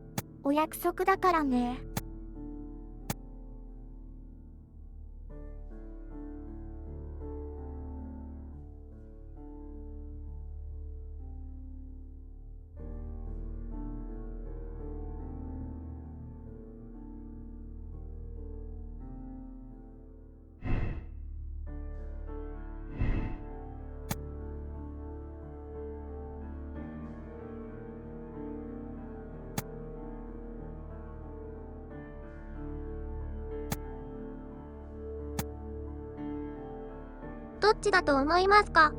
お約束だからね。どっちだと思いますか？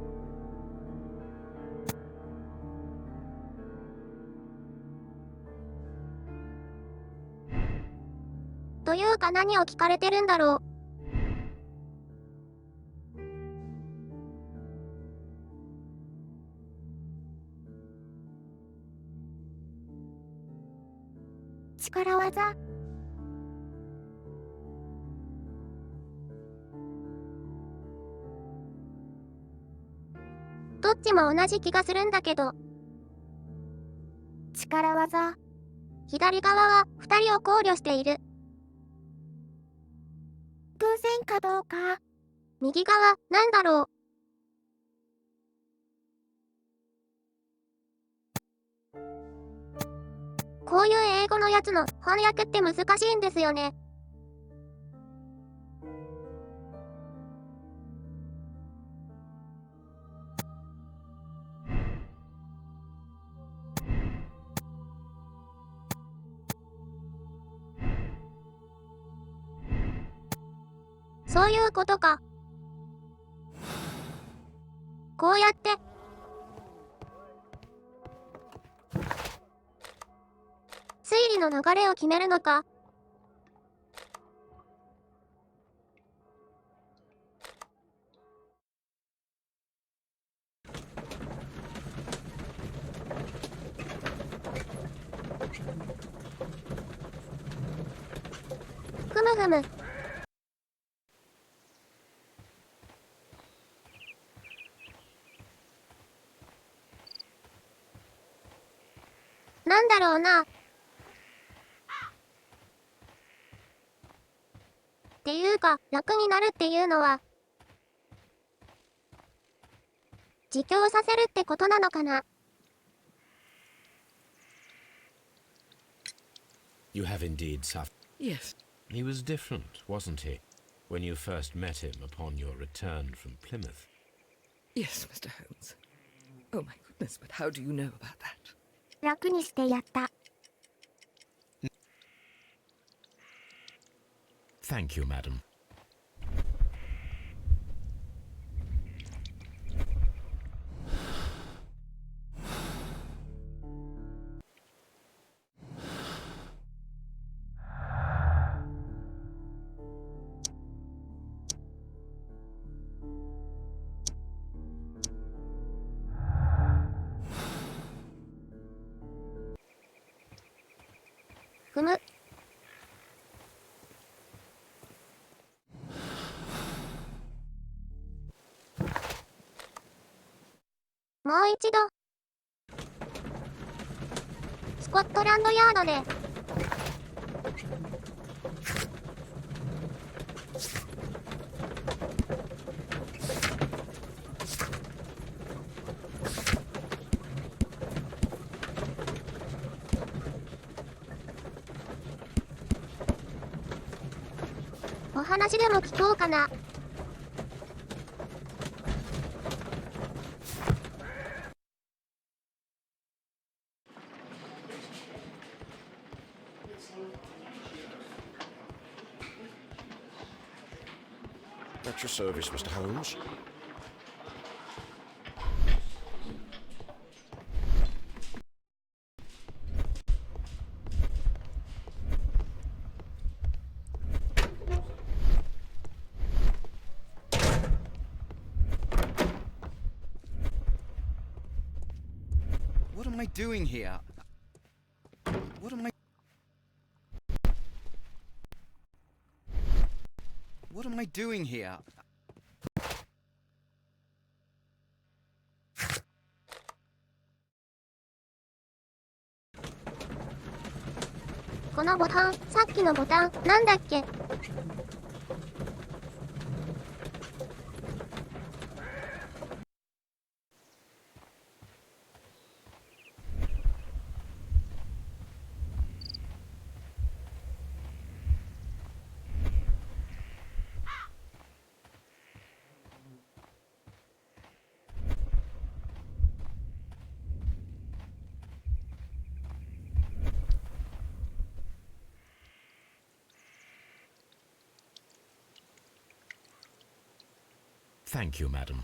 というか何を聞かれてるんだろう。力技。どっちも同じ気がするんだけど。力技。左側は2人を考慮している。偶然かどうか。右側、なんだろう。こういう英語のやつの翻訳って難しいんですよね。そういうことか。こうやって。推理の流れを決めるのか。ふむふむ。なんだろうな。っていうか、楽になるっていうのは、自供させるってことなのかな。You have indeed suffered. Yes. He was different, wasn't he, when you first met him upon your return from Plymouth? Yes, Mr. Holmes. Oh my goodness, but how do you know about that? 楽にしてやった。Thank you, madam. もう一度スコットランドヤードでお話でも聞こうかな。At your service, Mr. Holmes. What am I doing here? What am I... What am I doing here? このボタン、さっきのボタン、なんだっけ？Thank you, madam.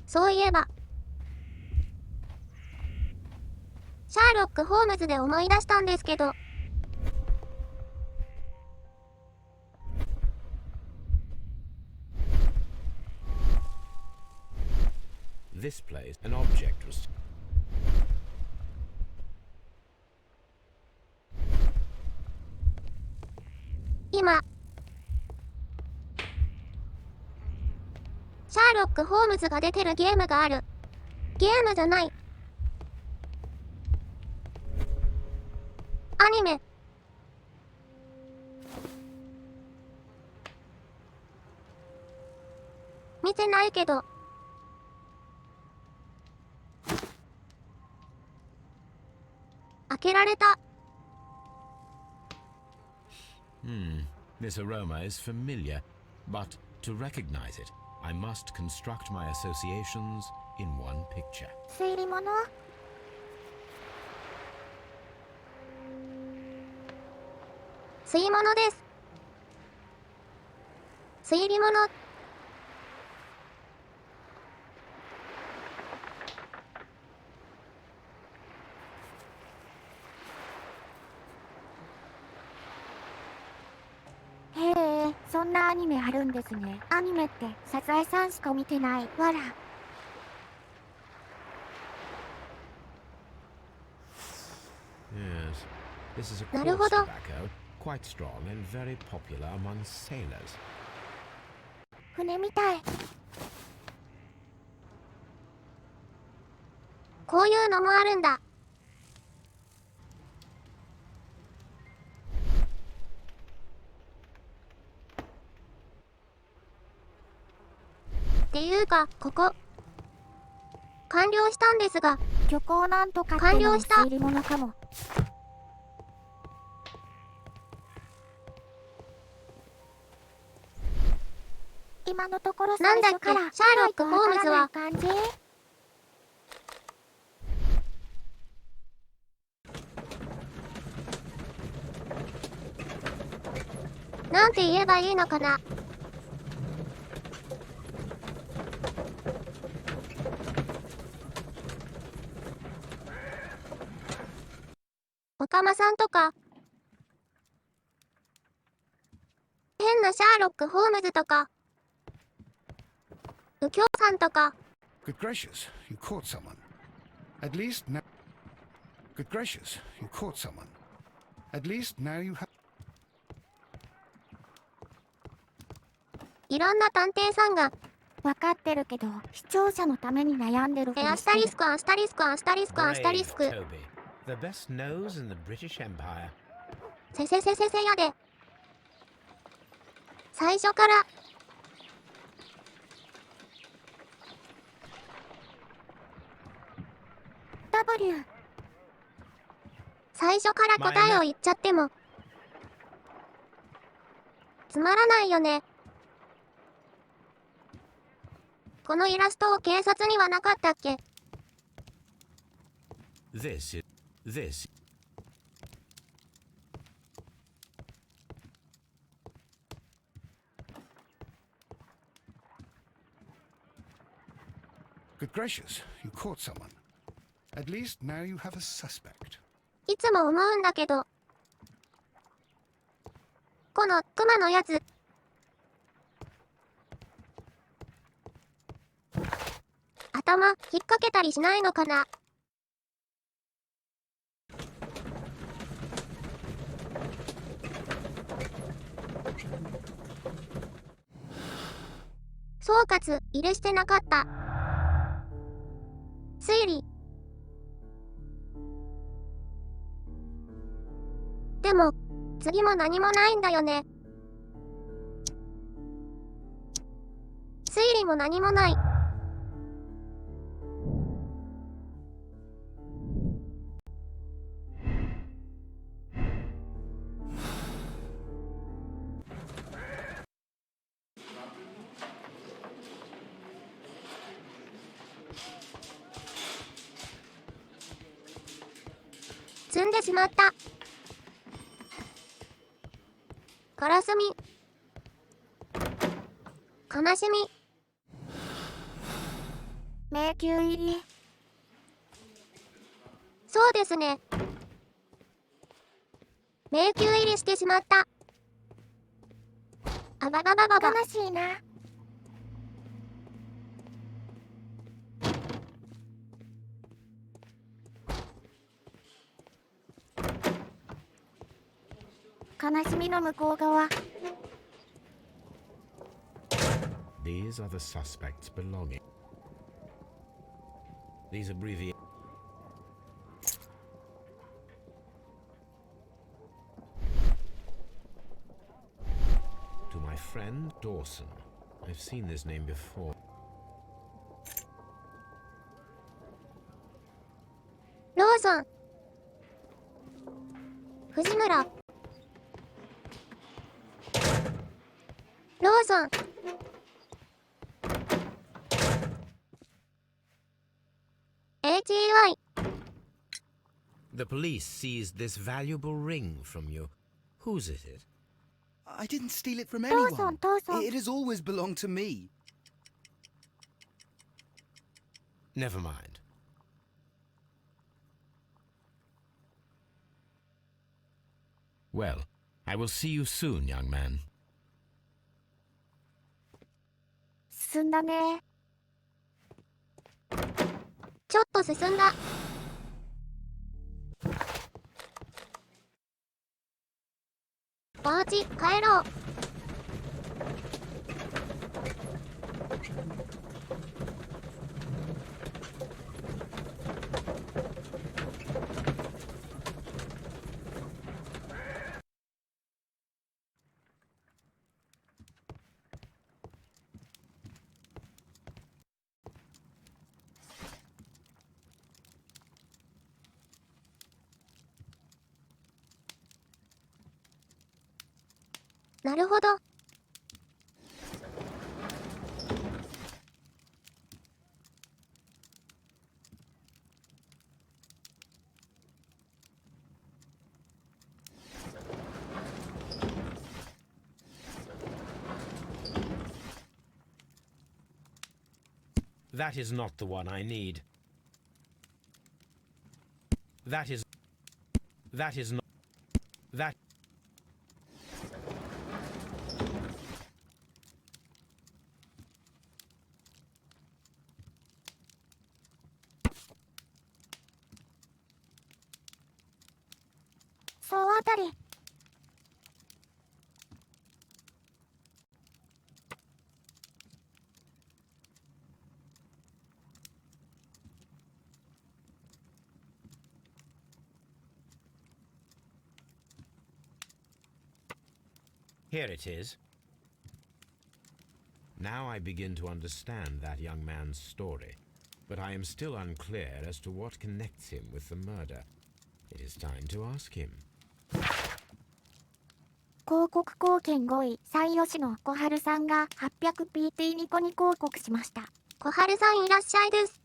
そういえば、シャーロック・ホームズで思い出したんですけど、This place, an object was... 今、シャーロック・ホームズが出てるゲームがある。ゲームじゃない。アニメ。見てないけど。開けられた。This aroma is familiar, but to recognize it, I must construct my associations in one picture. 推理物？吸い物です。推理物。へえ、そんなアニメあるんですね。アニメってサザエさんしか見てない。わら。Yes, this is a なる coarse ほど。 tobacco, quite strong and very popular among sailors. 船みたい。こういうのもあるんだ。っていうか、ここ、完了したんですが、虚構なんとかってのも完了した推理物かも。今のところなんだっけ最初からシャーロックホームズはわからない感じ。なんて言えばいいのかな。おかまさんとか、変なシャーロック・ホームズとか、右京さんとか、Good gracious, you caught someone. At least now. Good gracious, you caught someone. At least now you have. いろんな探偵さんが、わかってるけど、視聴者のために悩んでるふりアスしてる。タリスク、アスタリスク、アスタリスク、アスタリスク。 Brave Toby, the best nose in the British Empire. せせせせせやで。最初から、W。最初から答えを言っちゃっても、つまらないよね。このイラストを警察にはなかったっけ？ This. Good gracious, you caught someone. At least now you have a suspect. いつも思うんだけど、このクマのやつ、頭引っ掛けたりしないのかな。総括入れしてなかった。推理。でも次も何もないんだよね。推理も何もない。積んでしまった。カラスミ。悲しみ。迷宮入り。そうですね。迷宮入りしてしまった。あばばばばば。悲しいな。悲しみの向こう側。 These are the suspects belonging. These abbreviations. To my friend Dawson. I've seen this name before. ローソン。藤村。ローソン。HEY。 The police seized this valuable ring from you. Whose is it? I didn't steal it from Dawson, anyone. Dawson. It has always belonged to me. Never mind. Well, I will see you soon, young man. 進んだね。ちょっと進んだ。バーチ、帰ろう。なるほど。That is not the one I need. That is not. That. 総当たり。Here it is. Now I begin to understand that young man's story, but I am still unclear as to what connects him with the murder. It is time to ask him. 広告貢献5位、三吉の小春さんが 800PT ニコニ広告しました。小春さんいらっしゃいです。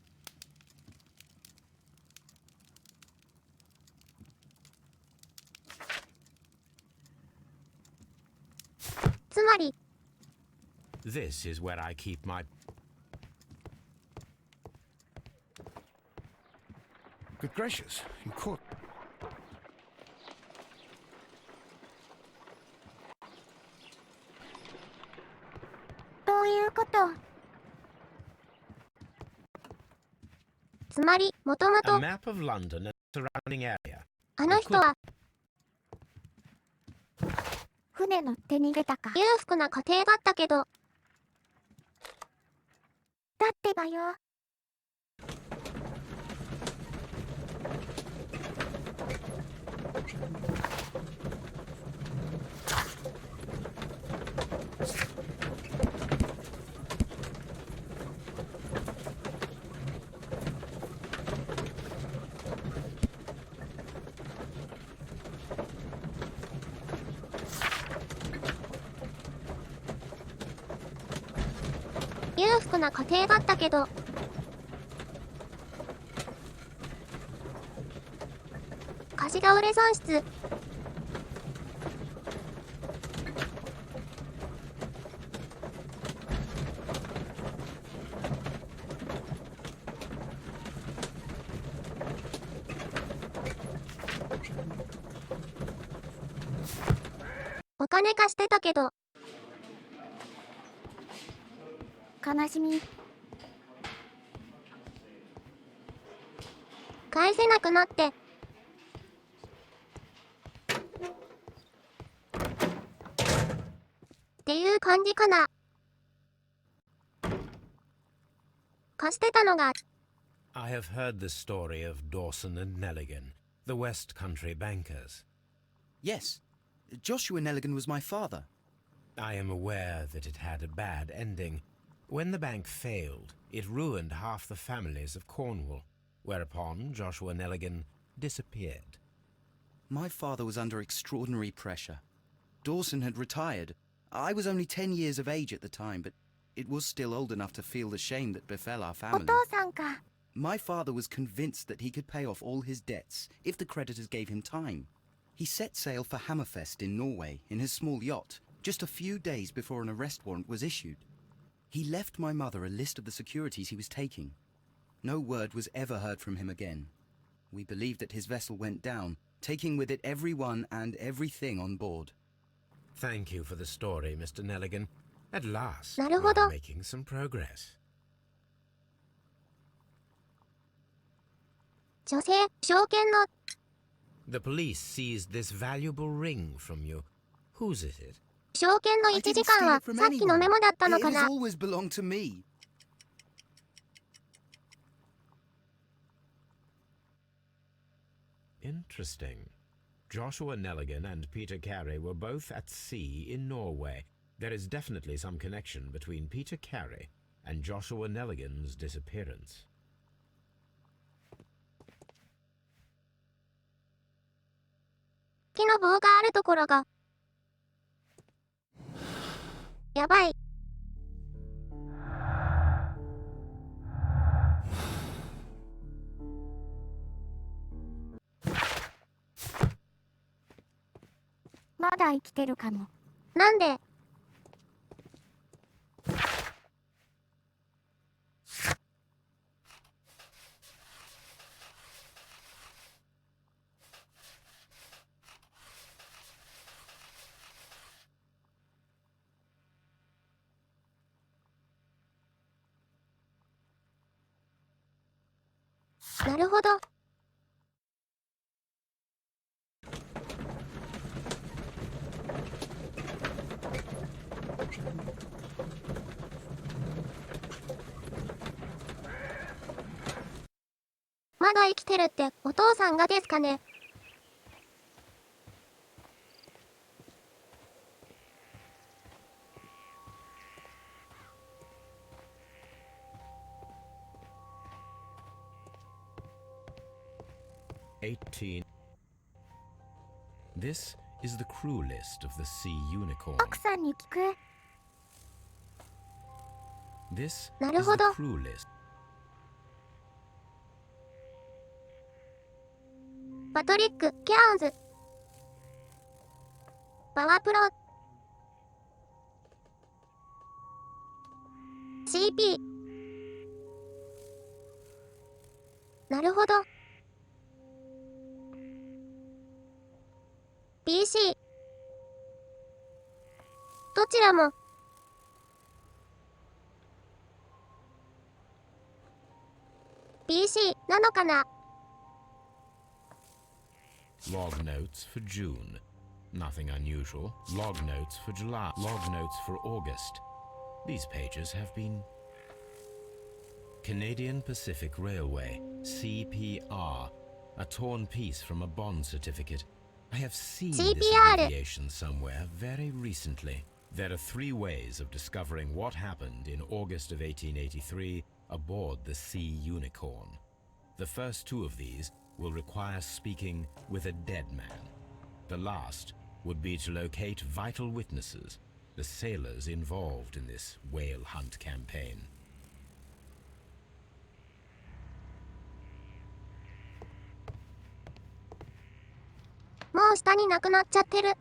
つまり、This is where I keep my... Good gracious, you caught... どういうこと？つまり、もとも A と、 map of London and surrounding area. あの人は船乗って逃げたか。裕福な家庭だったけど、だってばよ。裕福な家庭だったけど、貸し倒れ損失。お金貸してたけど、悲しみ。返せなくなって。っていう感じかな。貸してたのが、I have heard the story of Dawson and Nelligan, the West Country bankers. Yes, Joshua Nelligan was my father. I am aware that it had a bad ending. When the bank failed, it ruined half the families of Cornwall, whereupon Joshua Nelligan disappeared. My father was under extraordinary pressure. Dawson had retired. I was only 10 years of age at the time, but it was still old enough to feel the shame that befell our お family. 父さんか。My father was convinced that he could pay off all his debts if the creditors gave him time. He set sail for Hammerfest in Norway in his small yacht, just a few days before an arrest warrant was issued. He left my mother a list of the securities he was taking. No word was ever heard from him again. We believe that his vessel went down, taking with it everyone and everything on board. Thank you for the story, Mr. Nelligan. At last, な we るほ are ど。 making some progress. 女性、証券の、 The police seized this valuable ring from you. Whose is it? 証券の I 1 didn't 時間 steal は it from さっきの anyone. メモだったの It か has な。 always belonged to me. Interesting. Joshua Nelligan and Peter Carey were both at sea in Norway. There is definitely some connection between Peter Carey and Joshua Nelligan's disappearance. 木の棒があるところが、やばい。まだ生きてるかも。なんで、なるほど。まだ生きてるってお父さんがですかね。18. This is the crew list of the Sea Unicorn. 奥さんに聞く。This な is るほ the ど。 crew list. パトリック・ケアンズ。パワープロ。CP。なるほど。PC。どちらも。PC なのかな。Log notes for June. Nothing unusual. Log notes for July. Log notes for August. These pages have been... Canadian Pacific Railway, CPR. A torn piece from a bond certificate. I have seen this CPR. abbreviation somewhere very recently. There are 3 ways of discovering what happened in August of 1883 aboard the Sea Unicorn. The first 2 of these will require speaking with a dead man. The last would be to locate vital witnesses, the sailors involved in this whale hunt campaign. もう下になくなっちゃってる。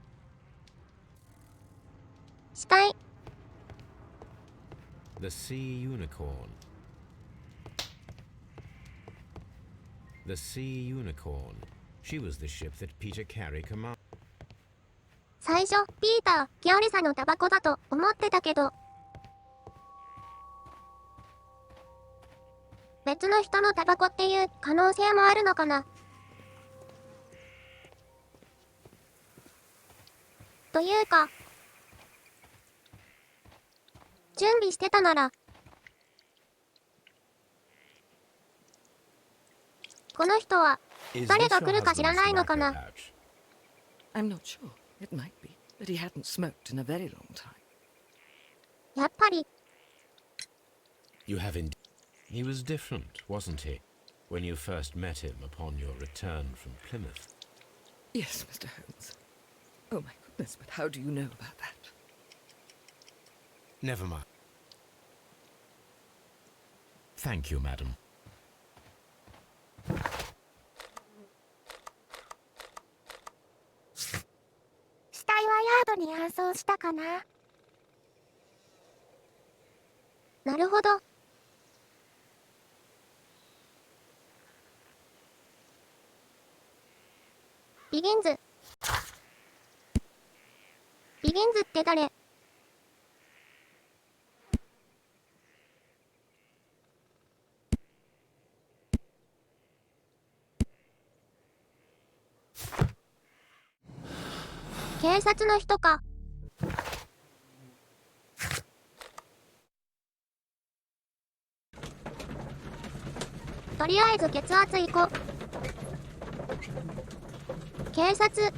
死体。The Sea Unicorn. The Sea Unicorn. She was the ship that Peter Carey commanded. 最初、ピーター・ギャリサのタバコだと思ってたけど、別の人のタバコっていう可能性もあるのかな。というか、準備してたなら、この人は Is 誰 this が your 来るか知ら husband's ないのか tobacco な。 pouch? I'm not sure. It might be that he hadn't smoked in a very long time. やっぱり、 You have indeed. He was different, wasn't he, when you first met him upon your return from Plymouth? Yes, Mr. Holmes. Oh my goodness, but how do you know about that? Never mind. Thank you, madam. 死体はヤードに搬送したかな。なるほど。ビギンズ。ビギンズって誰？警察の人か。とりあえず血圧いこ。警察。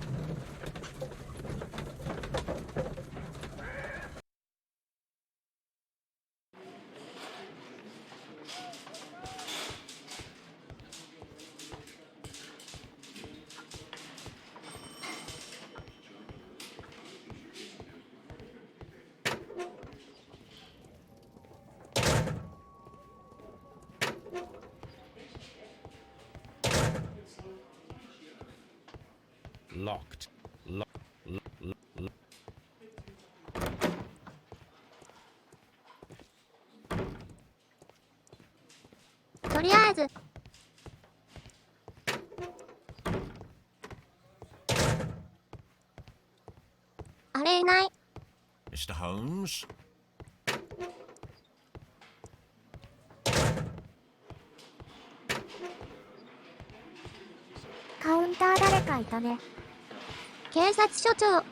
Locked. Lo- とりあえず。あれいない。 Mr. Holmes? カウンター誰かいたね。警察署長。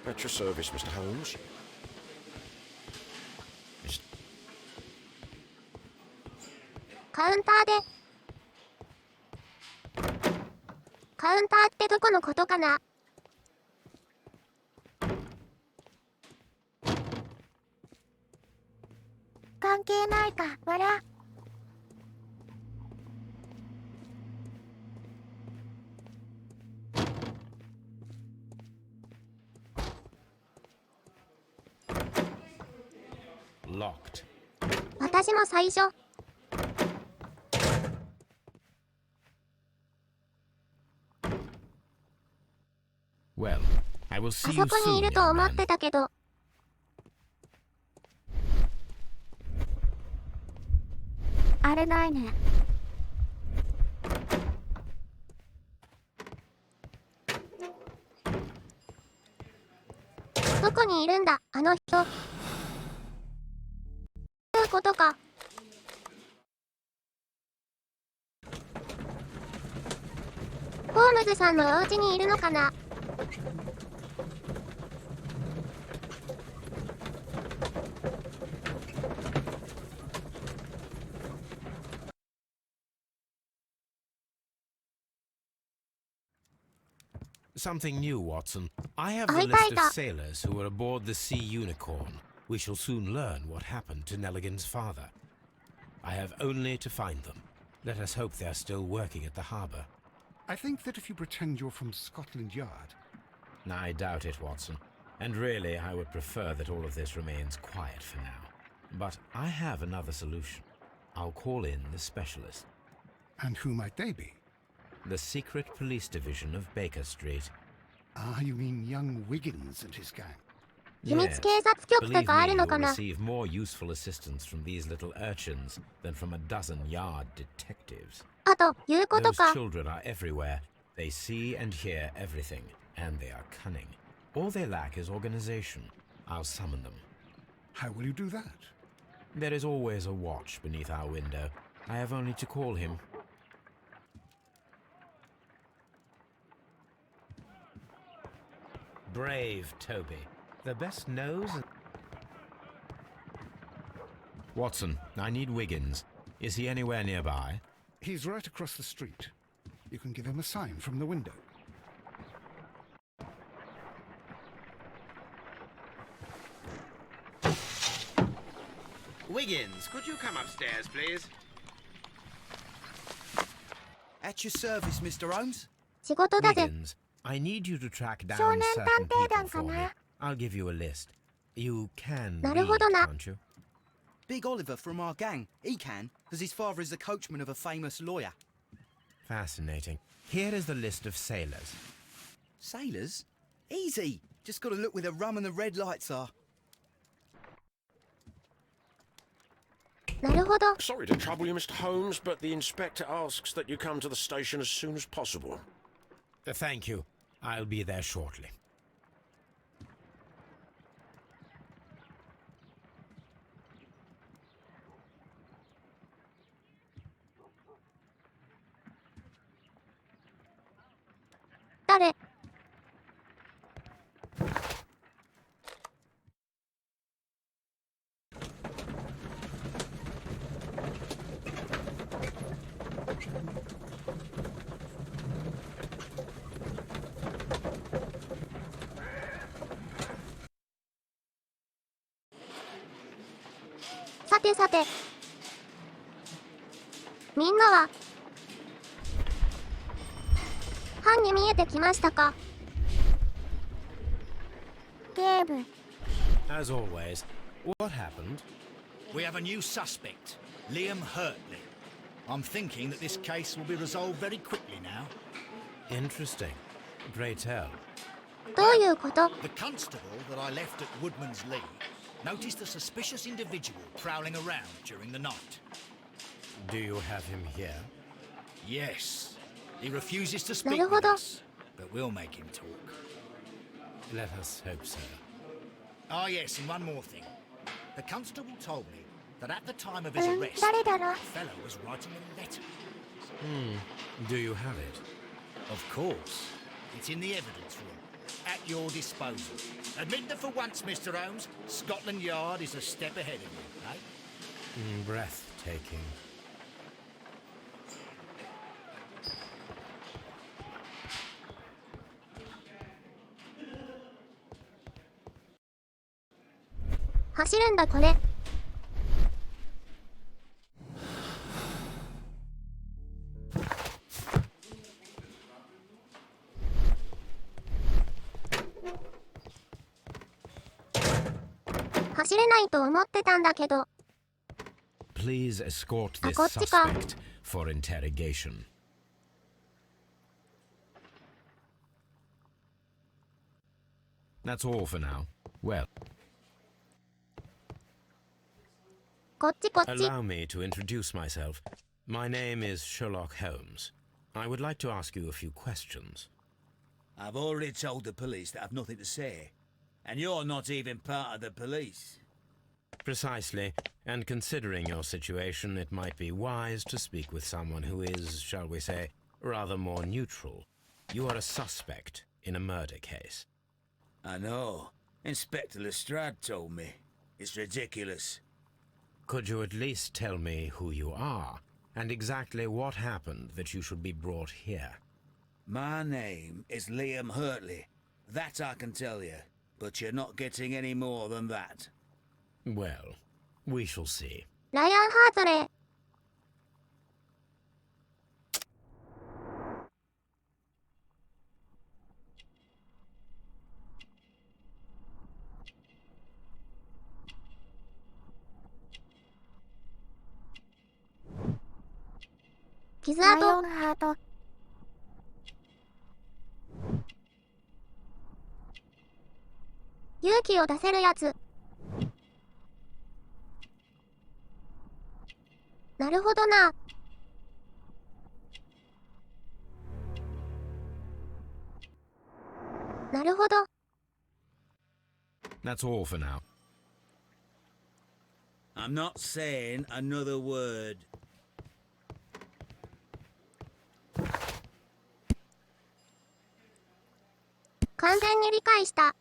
At your service, Mr. Holmes. カウンターで。カウンターってどこのことかな？関係ないか、わら。Locked. 私も最初。Well, I will あ see そ you こに soon, いると young 思っ man. てたけど。あれないね。どこにいるんだ、あの人。いうことか。ホームズさんのお家にいるのかな？Something new, Watson. I have the 会い list たい of た。 sailors who were aboard the Sea Unicorn. We shall soon learn what happened to Nelligan's father. I have only to find them. Let us hope they are still working at the harbour. I think that if you pretend you're from Scotland Yard... I doubt it, Watson. And really, I would prefer that all of this remains quiet for now. But I have another solution. I'll call in the specialist. And who might they be? The secret police division of Baker Street. Ah, you mean young Wiggins and his gang. 秘密警察局と Believe かあ me, る you'll のかな？ receive more useful assistance from these little urchins than from a dozen yard detectives. あと、いうこと Those か。 children are everywhere. They see and hear everything, and they are cunning. All they lack is organization. I'll summon them. How will you do that? There is always a watch beneath our window. I have only to call him. Brave Toby. The best nose. Watson, I need Wiggins. Is he anywhere nearby? He's right across the street. You can give him a sign from the window. Wiggins, could you come upstairs, please? At your service, Mr. Holmes. 仕事だぜ。 Wiggins, I need you to track down 少年 certain 探偵 people 団 for か me. な？ I'll give you a list. You can な read, るほどな。 can't you? Big Oliver from our gang. He can, because his father is the coachman of a famous lawyer. Fascinating. Here is the list of sailors. Sailors? Easy. Just got to look where the rum and the red lights are. なるほど。 Sorry to trouble you, Mr. Holmes, but the inspector asks that you come to the station as soon as possible. Thank you. I'll be there shortly.「誰？」さてさて、みんなは犯に見えてきましたか？警部。 As always, what happened? We have a new suspect, Liam Hurtley. I'm thinking that this case will be resolved very quickly now. Interesting. Pray tell. どういうこと？ The constable that I left at Woodman's Lee noticed a suspicious individual prowling around during the night. Do you have him here? Yes, he refuses to speak なるほ with ど。 us, but we'll make him talk. Let us hope so. Ah, yes, and one more thing. The constable told me that at the time of his arrest, 誰だろう？ the fellow was writing a letter. Do you have it? Of course. It's in the evidence room. At your disposal. Admit that for once, Mr. Holmes, Scotland Yard is a step ahead of you, eh? Breathtaking. 走るんだこれ。走れないと思ってたんだけど。 Please escort this こっちか。 suspect for interrogation. That's all for now. Well, こっちこっち。 allow me to introduce myself. My name is Sherlock Holmes. I would like to ask you a few questions. I've already told the police that I've nothing to say. And you're not even part of the police. Precisely, and considering your situation, it might be wise to speak with someone who is, shall we say, rather more neutral. You are a suspect in a murder case. I know. Inspector Lestrade told me. It's ridiculous. Could you at least tell me who you are, and exactly what happened that you should be brought here? My name is Liam Hurtley. That I can tell you. But you're not getting any more than that. Well, we shall see. ライアン・ハートレー。傷ライ跡。オンハート。勇気を出せるやつ。なるほどな。なるほど。 That's all for now. I'm not saying another word. 完全に理解した。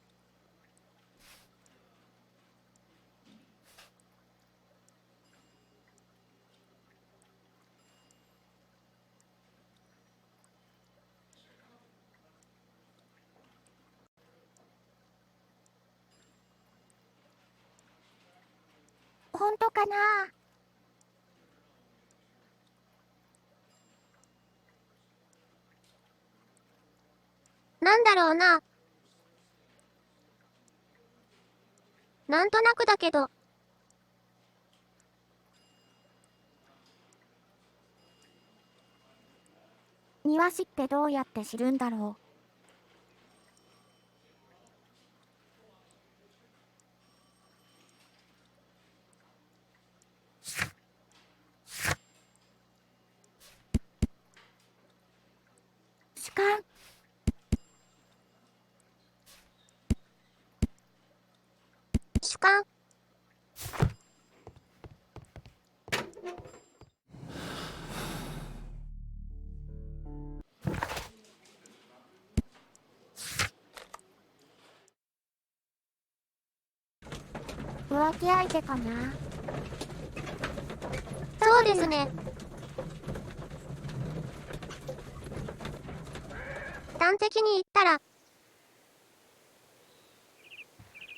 本当かな？なんだろうな。なんとなくだけど。庭師ってどうやって知るんだろう。主観。主観。浮気相手かな？そうですね。端的に言ったら、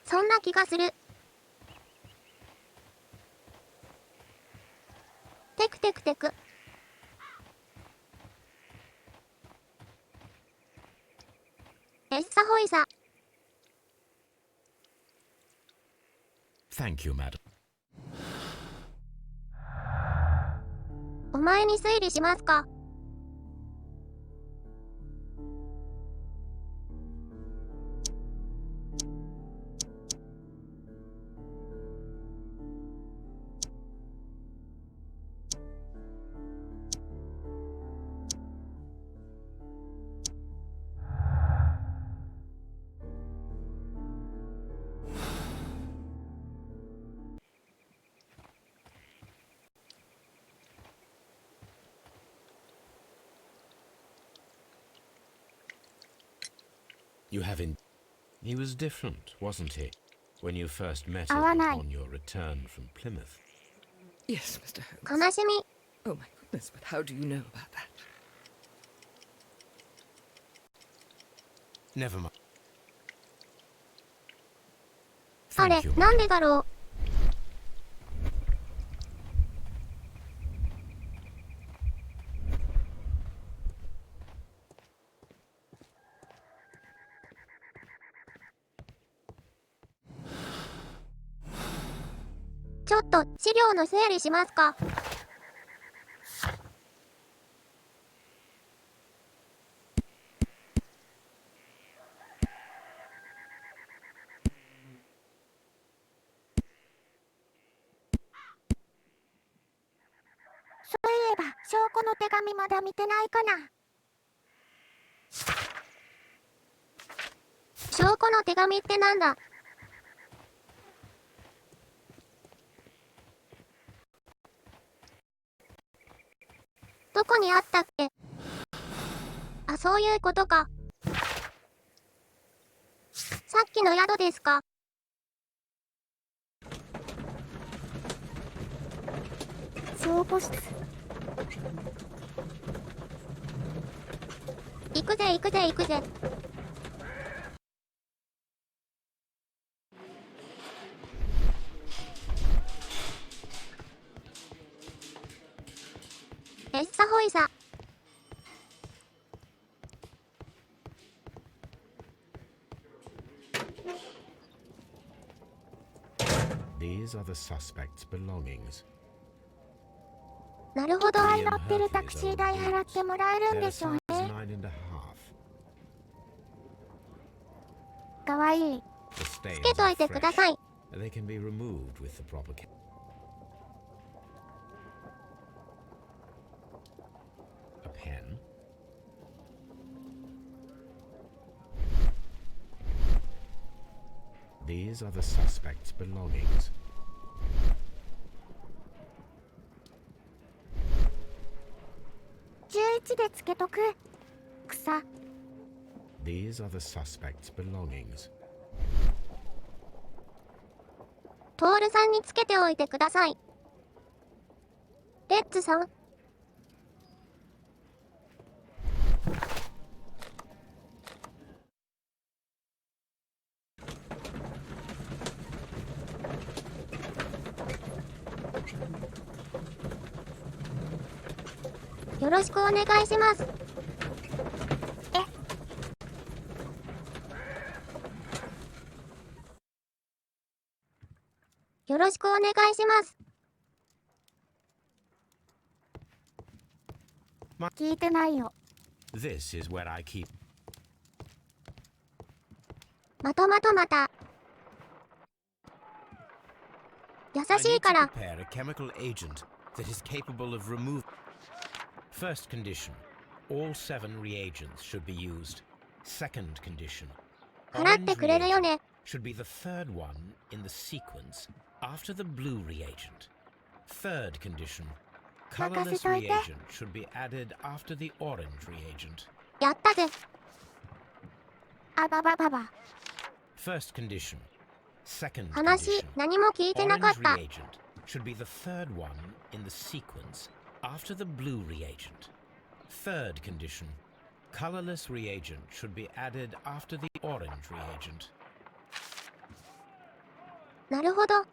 そんな気がする。テクテクテク。エッサホイサ。Thank you, madam. お前に推理しますか。You have in... He was different, wasn't he, when you first met 合 him わない。 on your return from Plymouth? Yes, Mr. Holmes. 悲しみ。 Oh, my goodness, but how do you know about that? Never mind. あれ Thank you, なん madam. でだろう。ちょっと資料の整理しますか。そういえば証拠の手紙まだ見てないかな。証拠の手紙ってなんだ。どこにあったっけ。あ、そういうことか。さっきの宿ですか。証拠室。行くぜ行くぜ行くぜ。エッサホイサ。These are the suspect's belongings. なるほど。乗ってるタクシー代払ってもらえるんでしょうね。かわいい。つけといてください。They can be removed with the proper care. A pen. These are the suspect's belongings. 11でつけとく。草。These are the suspect's belongings. トールさんにつけておいてください。レッツさん。よろしくお願いします。よろしくお願いします。聞いてないよ。This is where I keep. また。優しいから。 Prepare a chemical agent that is capable of removing. First condition: all 7 reagents should be used. Second condition: 払ってくれるよね。 should be the third one in the sequence after the blue reagent. Third condition: colorless reagent should be added after the orange reagent. やったぜ。あばばばば。 First condition: second 話 condition: 何も聞いてなかっ orange た。 reagent should be the third one in the sequence after the blue reagent. Third condition: colorless reagent should be added after the orange reagent. なるほど。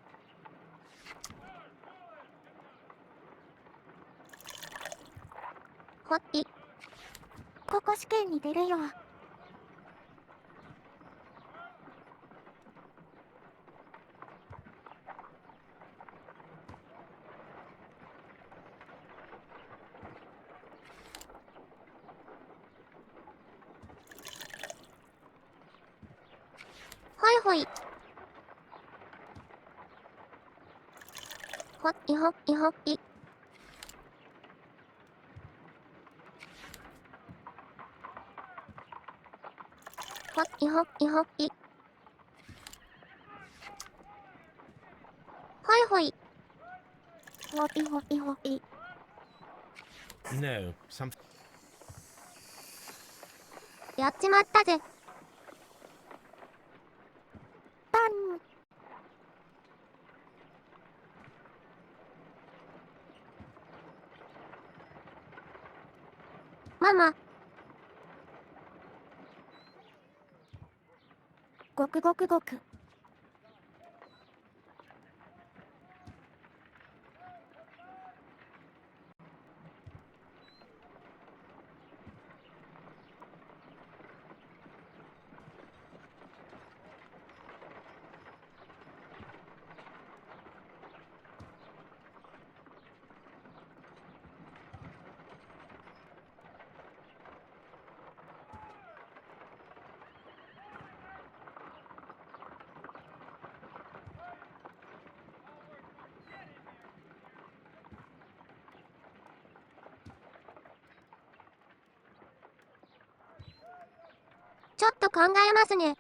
ほっい。ここ試験に出るよ。ほいほい。ほっいほっいほっい。ほっいほっいほっい。ほいほい。ほいほいほい。 No, something. やっちまったぜ。パン。ママ。ごくごくごく。っと考えますね。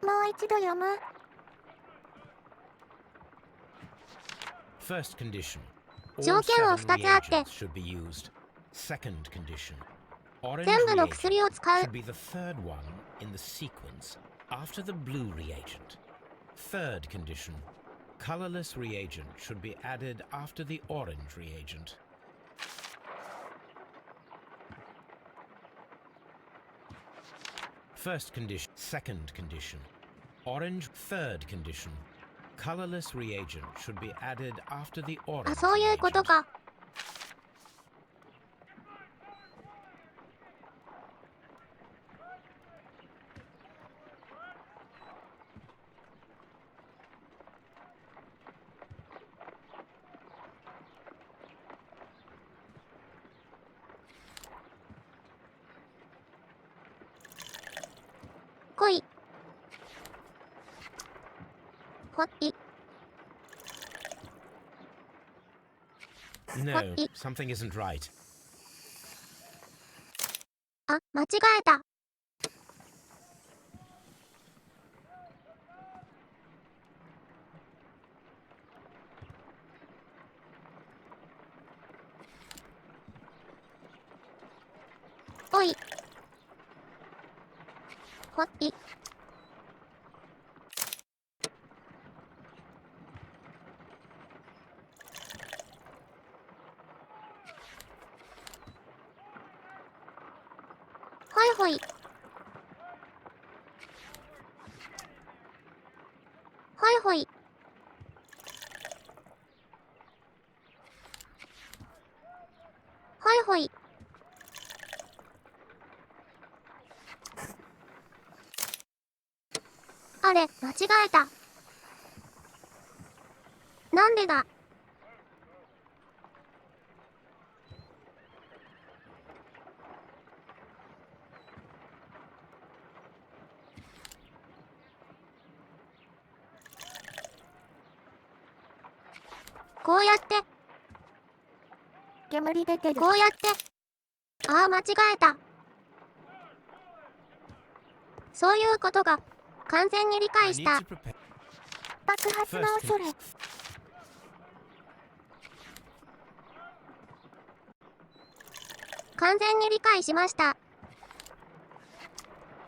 もう一度読む。First condition. 条件は2つあって、 should be used. Second condition. Orange 全部の reagent 薬を使う。 should be the third one in the sequence after the blue reagent. Third condition. Colorless reagent should be added after the orange reagent. First condition. Second condition. Orange. Third condition. Colorless reagent should be added after the orange あ、そういうこと reagent. か。来い。ほい。 No, What? something isn't right. あ、間違えた。おい。ほい。ほいほい。ほいほい。ほいほい。あれ、間違えた。なんでだ。こうやって、煙出てる。こうやって。ああ、間違えた。そういうことが、完全に理 I 解し need た。 to prepare. 爆発の First 恐れ。完全に理解しました。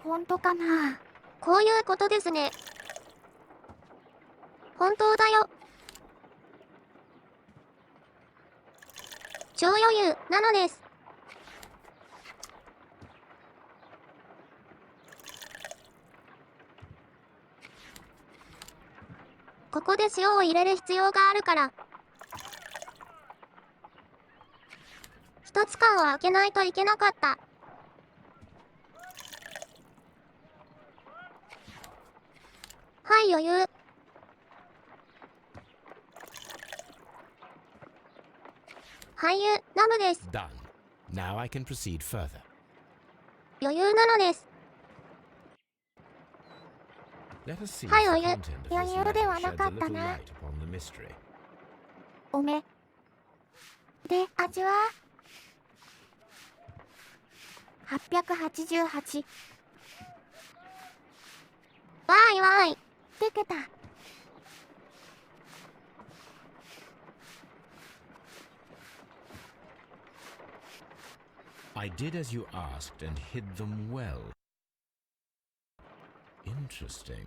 本当かな。こういうことですね。本当だよ。超余裕なのです。ここで塩を入れる必要があるから。一つ缶を開けないといけなかった。はい余裕。俳優ナムです。 Done. Now I can proceed further. 余裕なのです。 Let us see if はい the 余裕。 content of this 余裕 letter では sheds な a かった little な。 light upon the mystery. おめ。で、味は888。わーいわーい。でけた。I did as you asked and hid them well. Interesting.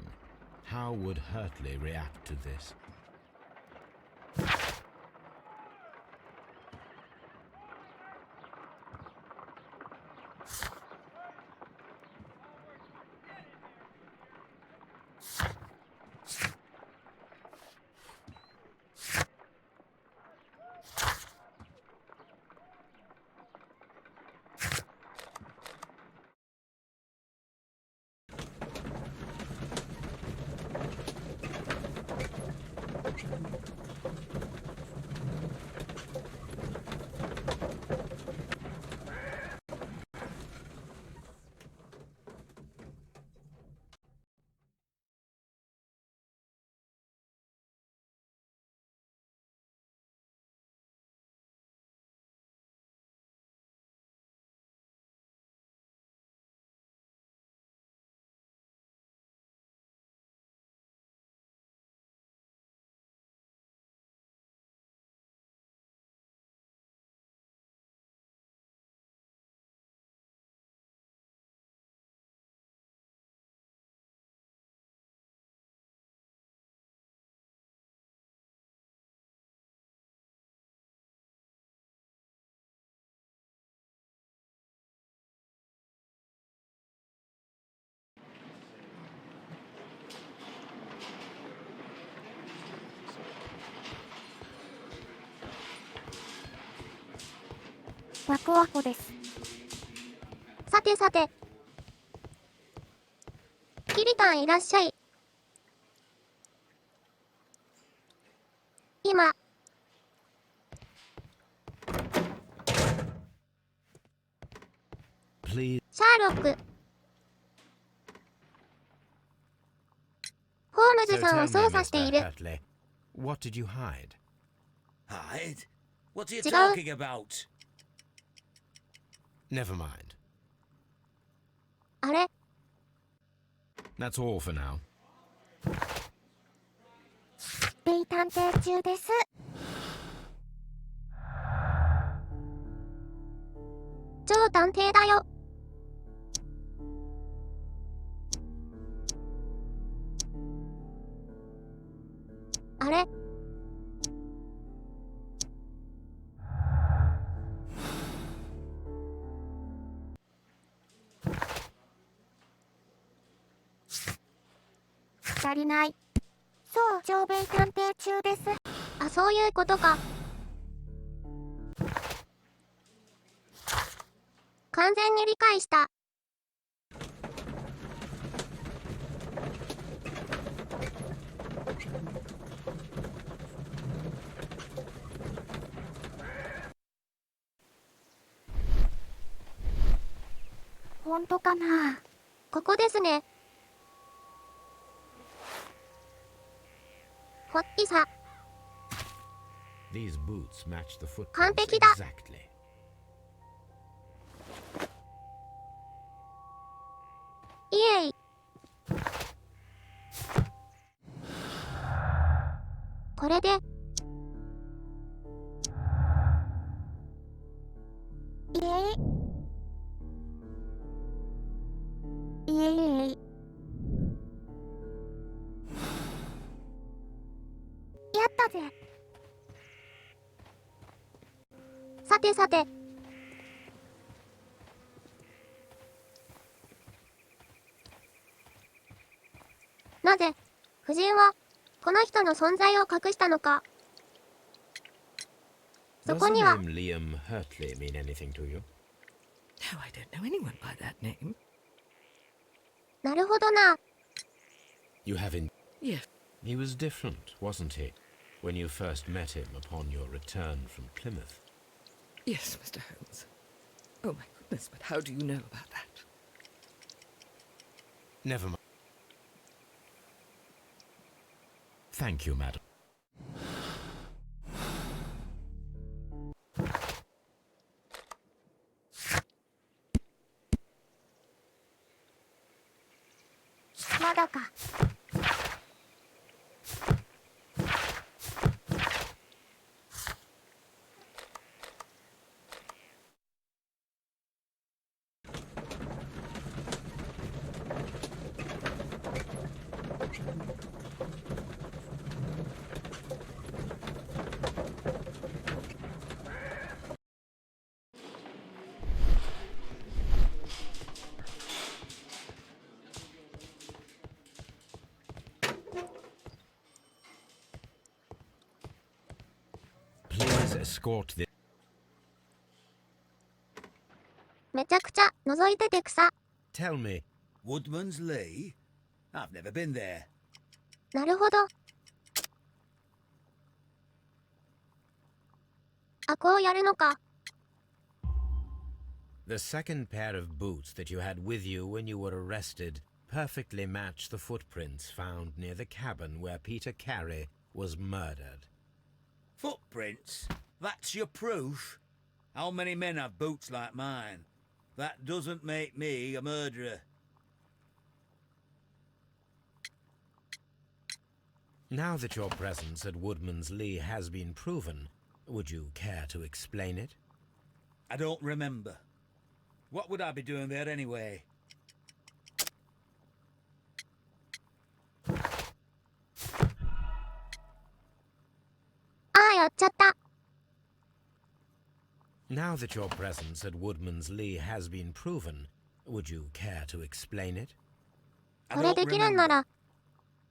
How would Hurtley react to this? ワクワクです。さてさて。キリタンいらっしゃい。今。Please. シャーロック。ホームズ So さんを tell me, 捜査してい Mr. る。 Hurtley, what did you hide? Hide? What are you 違う。 talking about? Never mind. あれ That's all for now. 名探偵中です。超探偵だよ。あれ足りない。そう、超名探偵中です。あ、そういうことか。完全に理解した。本当かな。ここですね。ほっいさ。 These boots match the footprints 完璧だ。 exactly. イエイ。これで。イエイ。イエイ。やったぜ。さてさて。なぜ、夫人は、この人の存在を隠したのか。そ Does こ the には、 name Liam Hurtley mean anything to you? No, I don't know anyone by that name. なるほどな。 You have in. Yes. He was different, wasn't he, when you first met him upon your return from Plymouth? Yes, Mr. Holmes. Oh my goodness, but how do you know about that? Never mind. Thank you, madam. まだか。Please escort this. めちゃくちゃ覗いてて草。 Tell me, Woodman's Lee? I've never been there. なるほど。あ、こうやるのか。 the second pair of boots that you had with you when you were arrested perfectly match the footprints found near the cabin where Peter Carey was murdered. Footprints? That's your proof? How many men have boots like mine? That doesn't make me a murderer. Now that your presence at Woodman's Lee has been proven, would you care to explain it? I don't remember. What would I be doing there anyway? ああ、やっちゃった。 Now that your presence at Woodman's Lee has been proven, would you care to explain it? これできるんなら、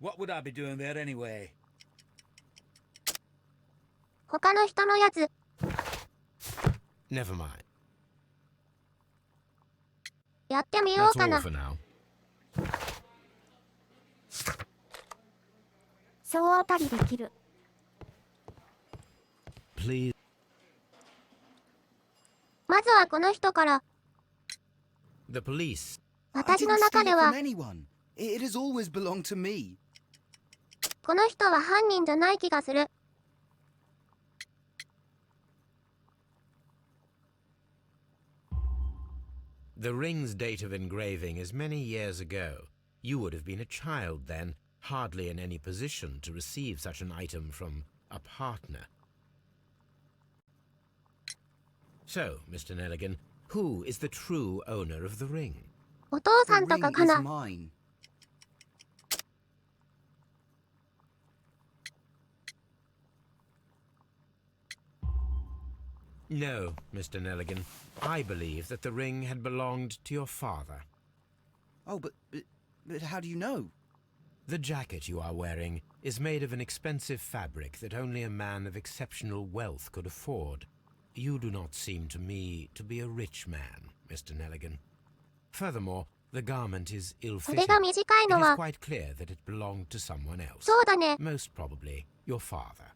What would I be doing there anyway? 他の人のやつ。 Never mind. やってみよう That's か all な。 for now. 総当たりできる。Please. まずはこの人から。 The police. 私の中で I は didn't steal it from anyone. It has always belonged to me. この人は犯人じゃない気がする。 The ring's date of engraving is many years ago. You would have been a child then, hardly in any position to receive such an item from a partner. So, Mr. Nelligan, who is the true owner of the ring? お父さ The んとか ring か is な。 mine. No, Mr. Nelligan. I believe that the ring had belonged to your father. Oh, but how do you know? The jacket you are wearing is made of an expensive fabric that only a man of exceptional wealth could afford. You do not seem to me to be a rich man, Mr. Nelligan. Furthermore, the garment is 袖 ill-fitting. が短い It の is は、 quite clear that it belonged to someone else. そうだね。 Most probably your father.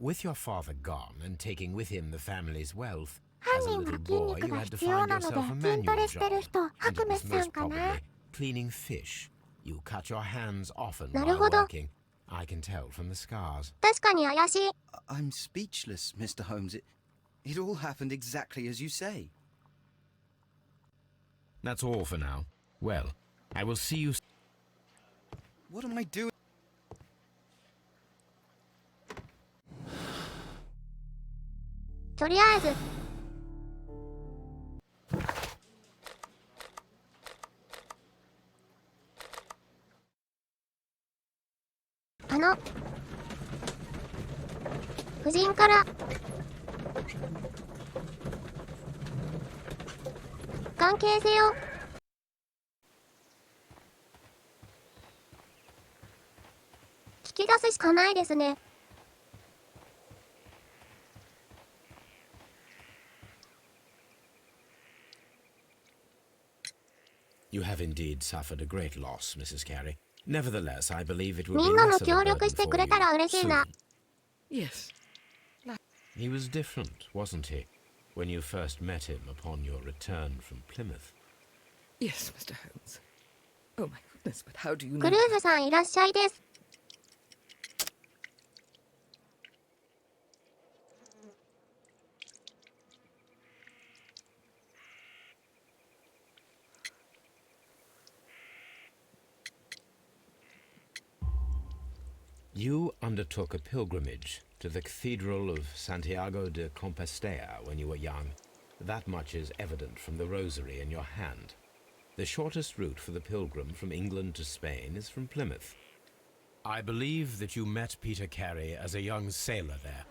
With your father gone and taking with him the family's wealth, 犯 as a 人は little 筋 boy 肉 you が had to 必要 find なので yourself a 筋 manual トレしてる job, 人、ハ and ク it メ was スさん most かな。 probably cleaning fish. You cut your hands often なる while ほど。 working. I can tell from the scars. 確かに怪しい。 I'm speechless, Mr. Holmes. It all happened exactly as you say. That's all for now. Well, I will see you. What am I doing? とりあえず、夫人から、関係性を、聞き出すしかないですね。 You have indeed suffered a great loss, Mrs. Carey. Nevertheless, I believe it will み be んなの less of a 協力 burden してく for れたら you 嬉しい soon. な。 Yes. He was different, wasn't he, when you first met him upon your return from Plymouth? Yes, Mr. Holmes. Oh my goodness, but how do you ク know ルー that? ズさんいらっしゃいです。 You undertook a pilgrimage to the Cathedral of Santiago de Compostela when you were young. That much is evident from the rosary in your hand. The shortest route for the pilgrim from England to Spain is from Plymouth. I believe that you met Peter Carey as a young sailor there,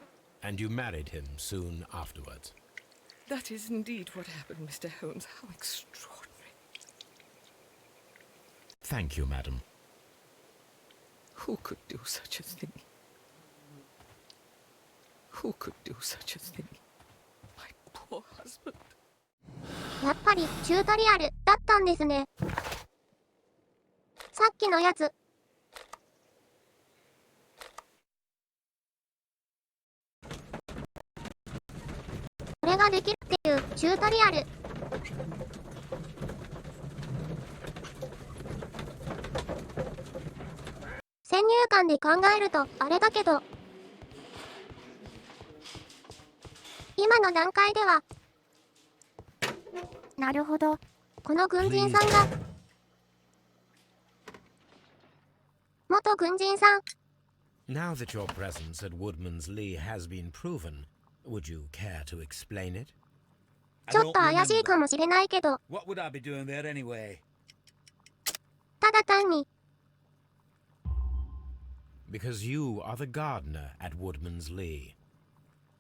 and you married him soon afterwards. That is indeed what happened, Mr. Holmes. How extraordinary. Thank you, madam. Who could do such a thing? Who could do such a thing? My poor husband. やっぱりチュートリアルだったんですね。さっきのやつ。これができるっていうチュートリアル。先入観で考えるとあれだけど、今の段階では、なるほど。この軍人さんが、元軍人さん。 Now that your presence at Woodman's Lee has been proven, would you care to explain it? ちょっと怪しいかもしれないけど、 What would I be doing there anyway? ただ単に、 Because you are the gardener at Woodman's Lee.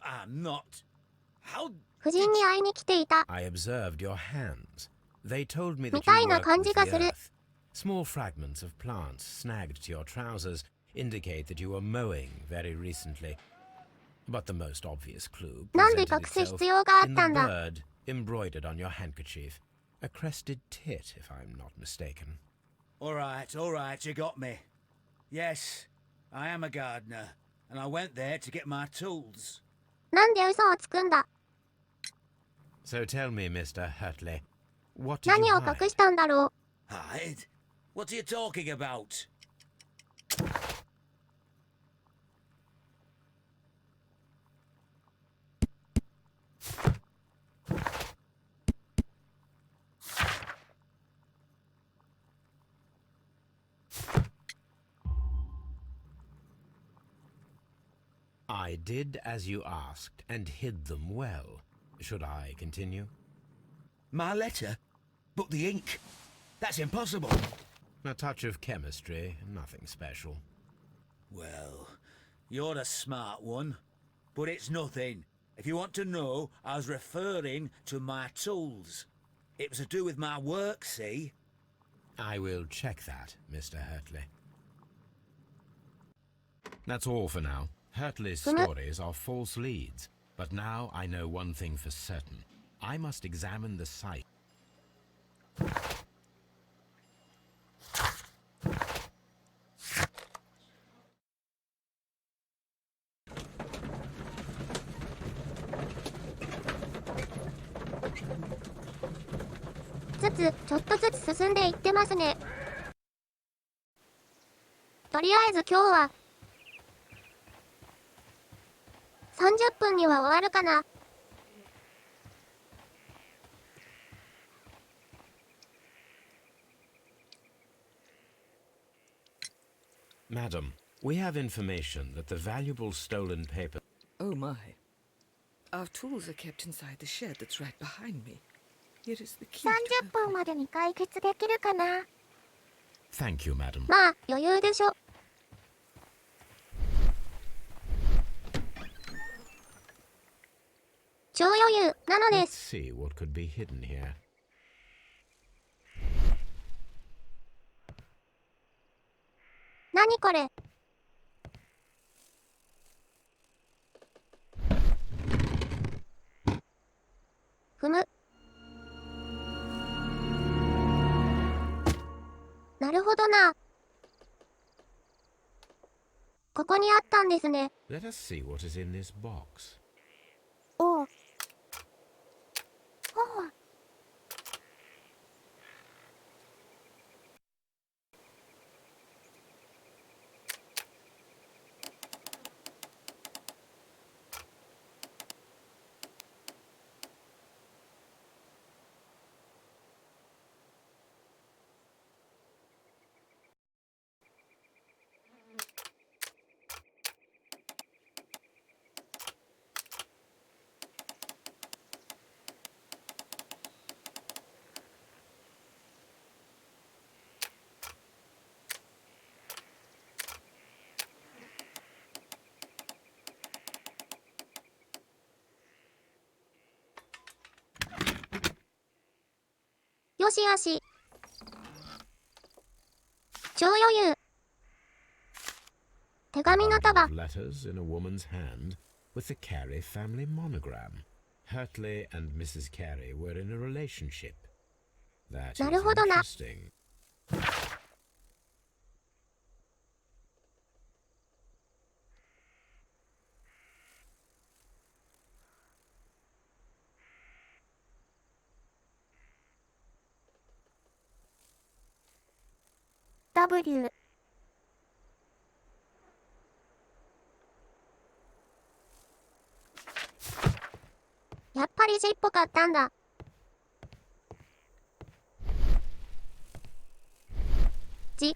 I'm not. How 夫人に会いに来ていた。 I observed your hands. They told me み that た you いな worked 感 with じ the がする。 earth. Small fragments of plants snagged to your trousers indicate that you were mowing very recently. But the most obvious clue なんで presented 隠す itself 必要があっ in た the んだ。 bird embroidered on your handkerchief. A crested tit, if I'm not mistaken. All right, you got me. Yes, I am a gardener, and I went there to get my tools. なんで嘘をつくんだ。 So tell me, Mr. Hurtley, what did 何 you を hide? 隠したんだろう。 Hide? What are you talking about? I did as you asked and hid them well. Should I continue? My letter? But the ink? That's impossible. A touch of chemistry, nothing special. Well, you're a smart one. But it's nothing. If you want to know, I was referring to my tools. It was to do with my work, see? I will check that, Mr. Hurtley. That's all for now. Hurtley's stories are false leads, but now I know one thing for certain. I must examine the site. –ちょっとずつ進んでいってますね。とりあえず今日は30分には終わるかな。 Madam, we have information that the valuable stolen paper... Oh my. Our tools are kept inside the shed that's right behind me. Here is the key. 30分までに解決できるかな。 Thank you, madam. まあ余裕でしょ。超余裕なので Let's す。 see what could be hidden here. 何これ。ふむ。なるほどな。ここにあったんですね。 Let us see what is in this box. おう。ほう。 よしよし。超余裕。手紙の束。 Letters in a woman's hand with the Carey family monogram. Hurtley and Mrs. Carey were in a relationship. That is なるほどな。 interesting. W。やっぱり字っぽかったんだ。字。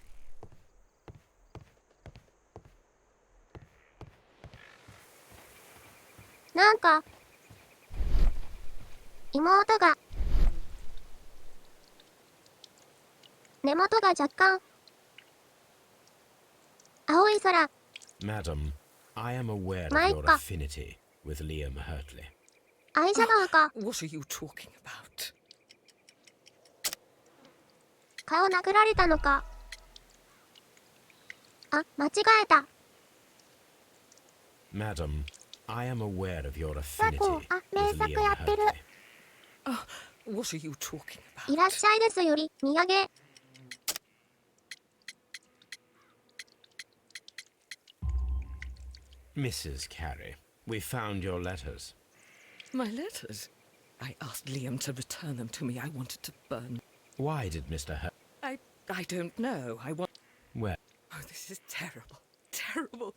なんか、妹が、根元が若干、青い空。 Madam, I am aware of Mike. your affinity with Liam Hurtley. アイシャドウか。 What are you talking about? 顔殴られたのか。あ、間違えた。 Madam, I am aware of your ザ affinity コ、 with あ、名作 Liam やってる。 Hurtley. What are you talking about? いらっしゃいですより、土産。Mrs. Carey, we found your letters. My letters? I asked Liam to return them to me. I wanted to burn. Why did Mr. I don't know. Where? Oh, this is terrible. Terrible.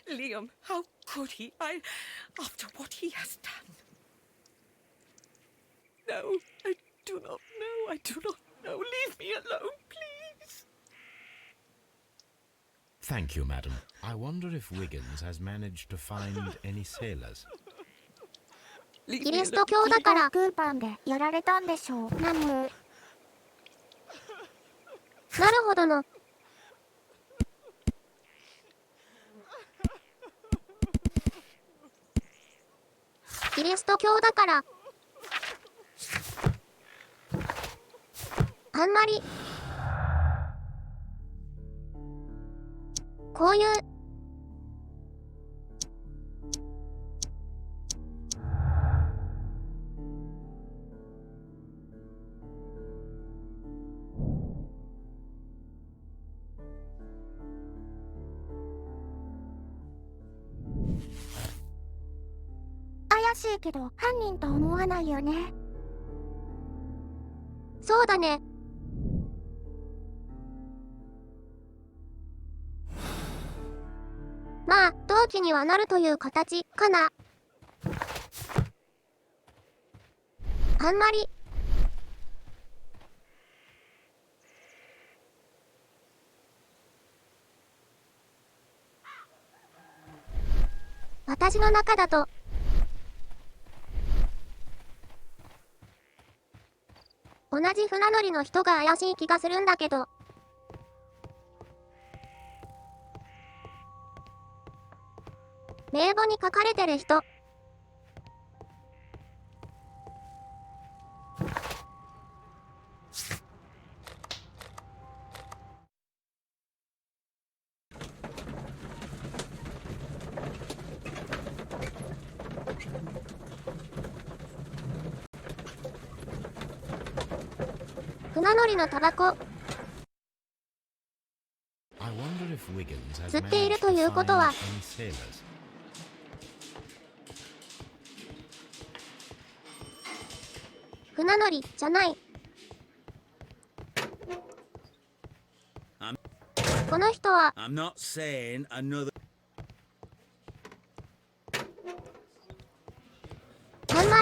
Liam, how could he? After what he has done. No, I do not know. I do not know. Leave me alone, please. Thank you, madam. I wonder if Wiggins has managed to find any sailors. キリスト教だからクーパンでやられたんでしょう。ナム。なるほどの。キリスト教だからあんまりこういう怪しいけど犯人と思わないよね。そうだね。まあ同期にはなるという形かな。あんまり私の中だと同じ船乗りの人が怪しい気がするんだけど。名簿に書かれてる人。船乗りのタバコ。吸っているということは船乗りじゃない。この人はあんま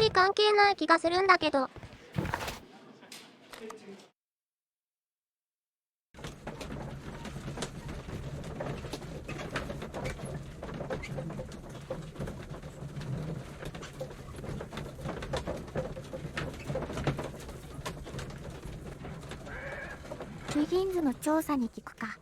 り関係ない気がするんだけど。ウィギンズの調査に聞くか。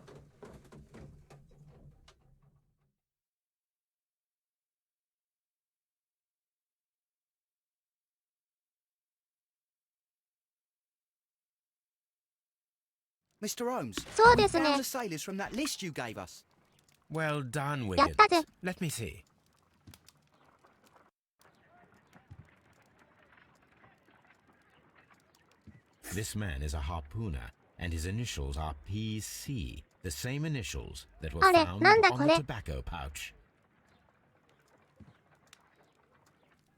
Mr. Holmes, そうです we ね。 found the sailors from that list you gave us. Well done, や Wiggins. ったぜ。 Let me see. This man is a harpooner, and his initials are PC, the same initials that were あれ、 found なんだ on こ the れ。 tobacco pouch.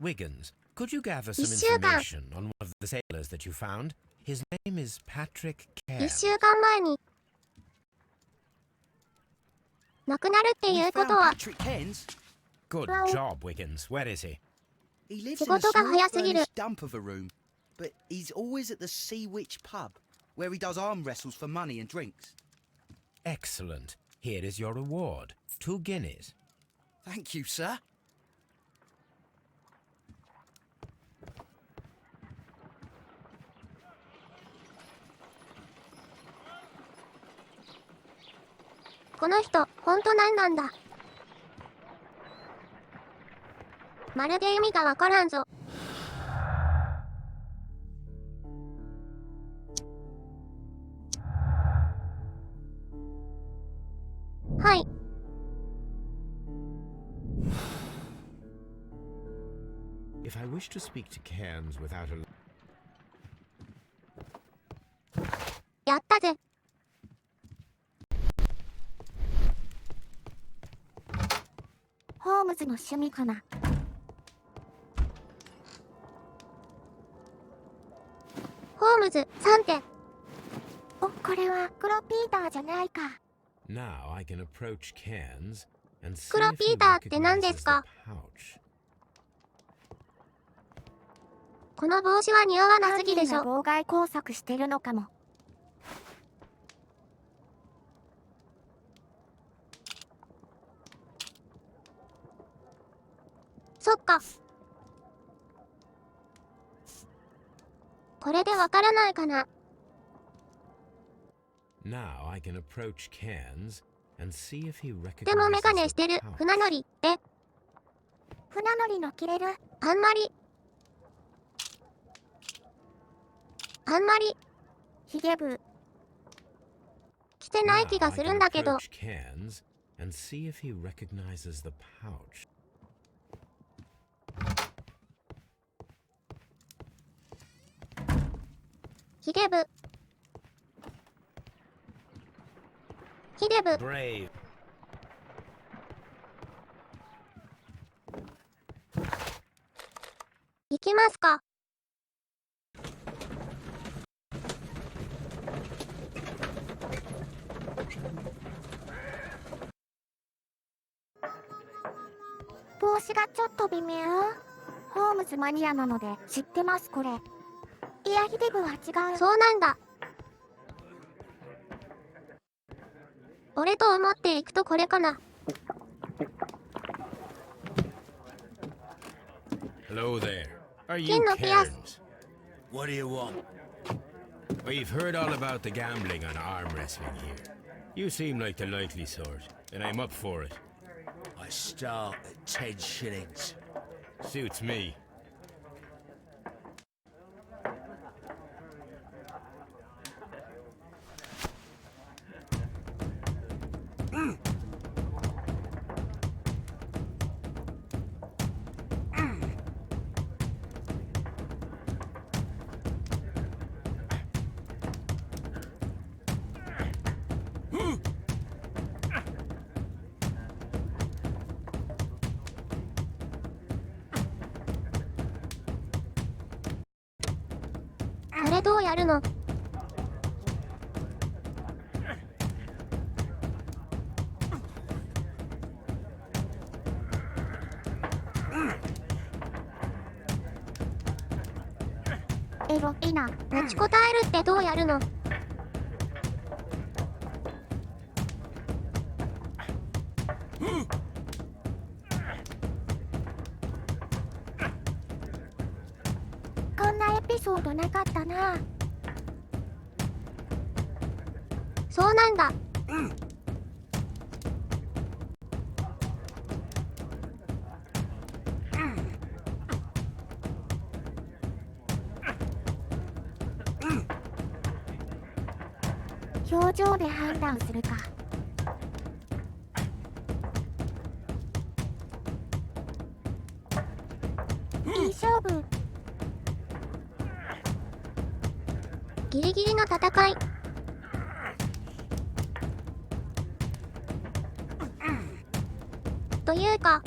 Wiggins, could you gather some 一週間。 information on one of the sailors that you found? His name is Patrick 1 Cairns. 週間前に亡くなるって We いうこ found とは Patrick Cairns. Good Well- job, Wiggins. Where is he? He lives 仕 in a 事が small 早すぎる。 furnished dump of a room, but he's always at the Sea Witch pub, where he does arm wrestles for money and drinks. Excellent. Here is your reward. 2 guineas. Thank you, sir. この人ほんとなんなんだ。まるで意味がわからんぞ。はい。If I wish to speak to Cairns without a... やったぜ。ホームズの趣味かな。ホームズ3点。お、これは黒ピーターじゃないか。Now I can approach Cairns and see 黒 if ピ he ーターって何で recognizes す the か？ pouch. この帽子は似合わなすぎでし犯人がょ。妨害工作してるのかも。そっか。これでわからないかな。Now I can approach Cairns and see if he でもメ recognizes ガネ the してる pouch. 船乗りって船乗りの切れる。あんまりヒゲ部。着てない Now 気が I する can んだけど。 approach Cairns and see if he recognizes the pouch. ヒゲ部。ヒゲ部。 Brave. 行きますか。帽子がちょっと微妙。ホームズマニアなので知ってますこれ。いやヒデ部は違う。そうなんだ。俺と思っていくとこれかな。 Hello there. Are you 金のピアス。 Cairns? What do you want? We've heard all about the gambling on arm wrestling here. You seem like the likely sort, and I'm up for it. I start at 10 shillings. Suits me.これどうやるの？エロいな。持ちこたえるってどうやるの？こんなエピソードなかったな。そうなんだ。表情で判断するか。いい勝負。ギリギリの戦い。というか、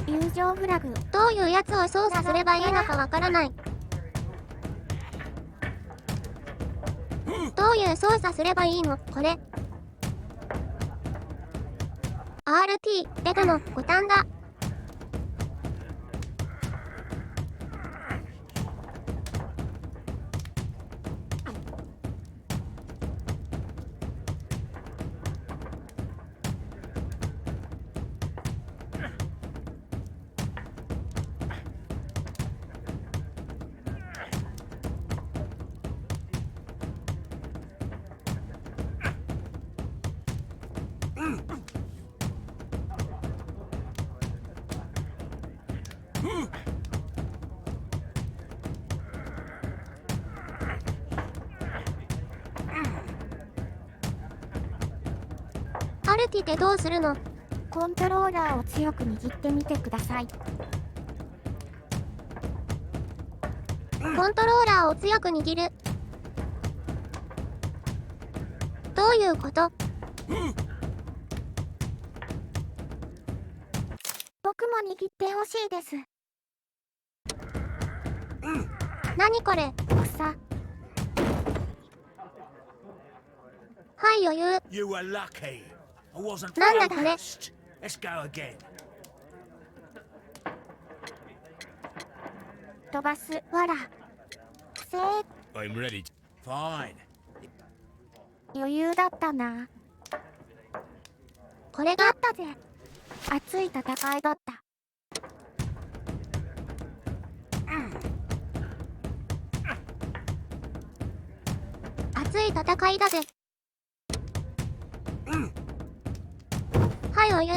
友情フラグ。どういうやつを操作すればいいのかわからない。どういう操作すればいいの？これ。RT レタのボタンだ。アルティでどうするの？コントローラーを強く握ってみてください。コントローラーを強く握る。どういうこと？僕も握ってほしいです。何これ？草。はい余裕。 You were lucky. I wasn't なんだダメ。 focused. Let's go again. 飛ばす。わら。せー I'm ready. Fine. 余裕だったな。これがやったぜ。熱い戦いだった。熱い戦いだぜ。はい余裕。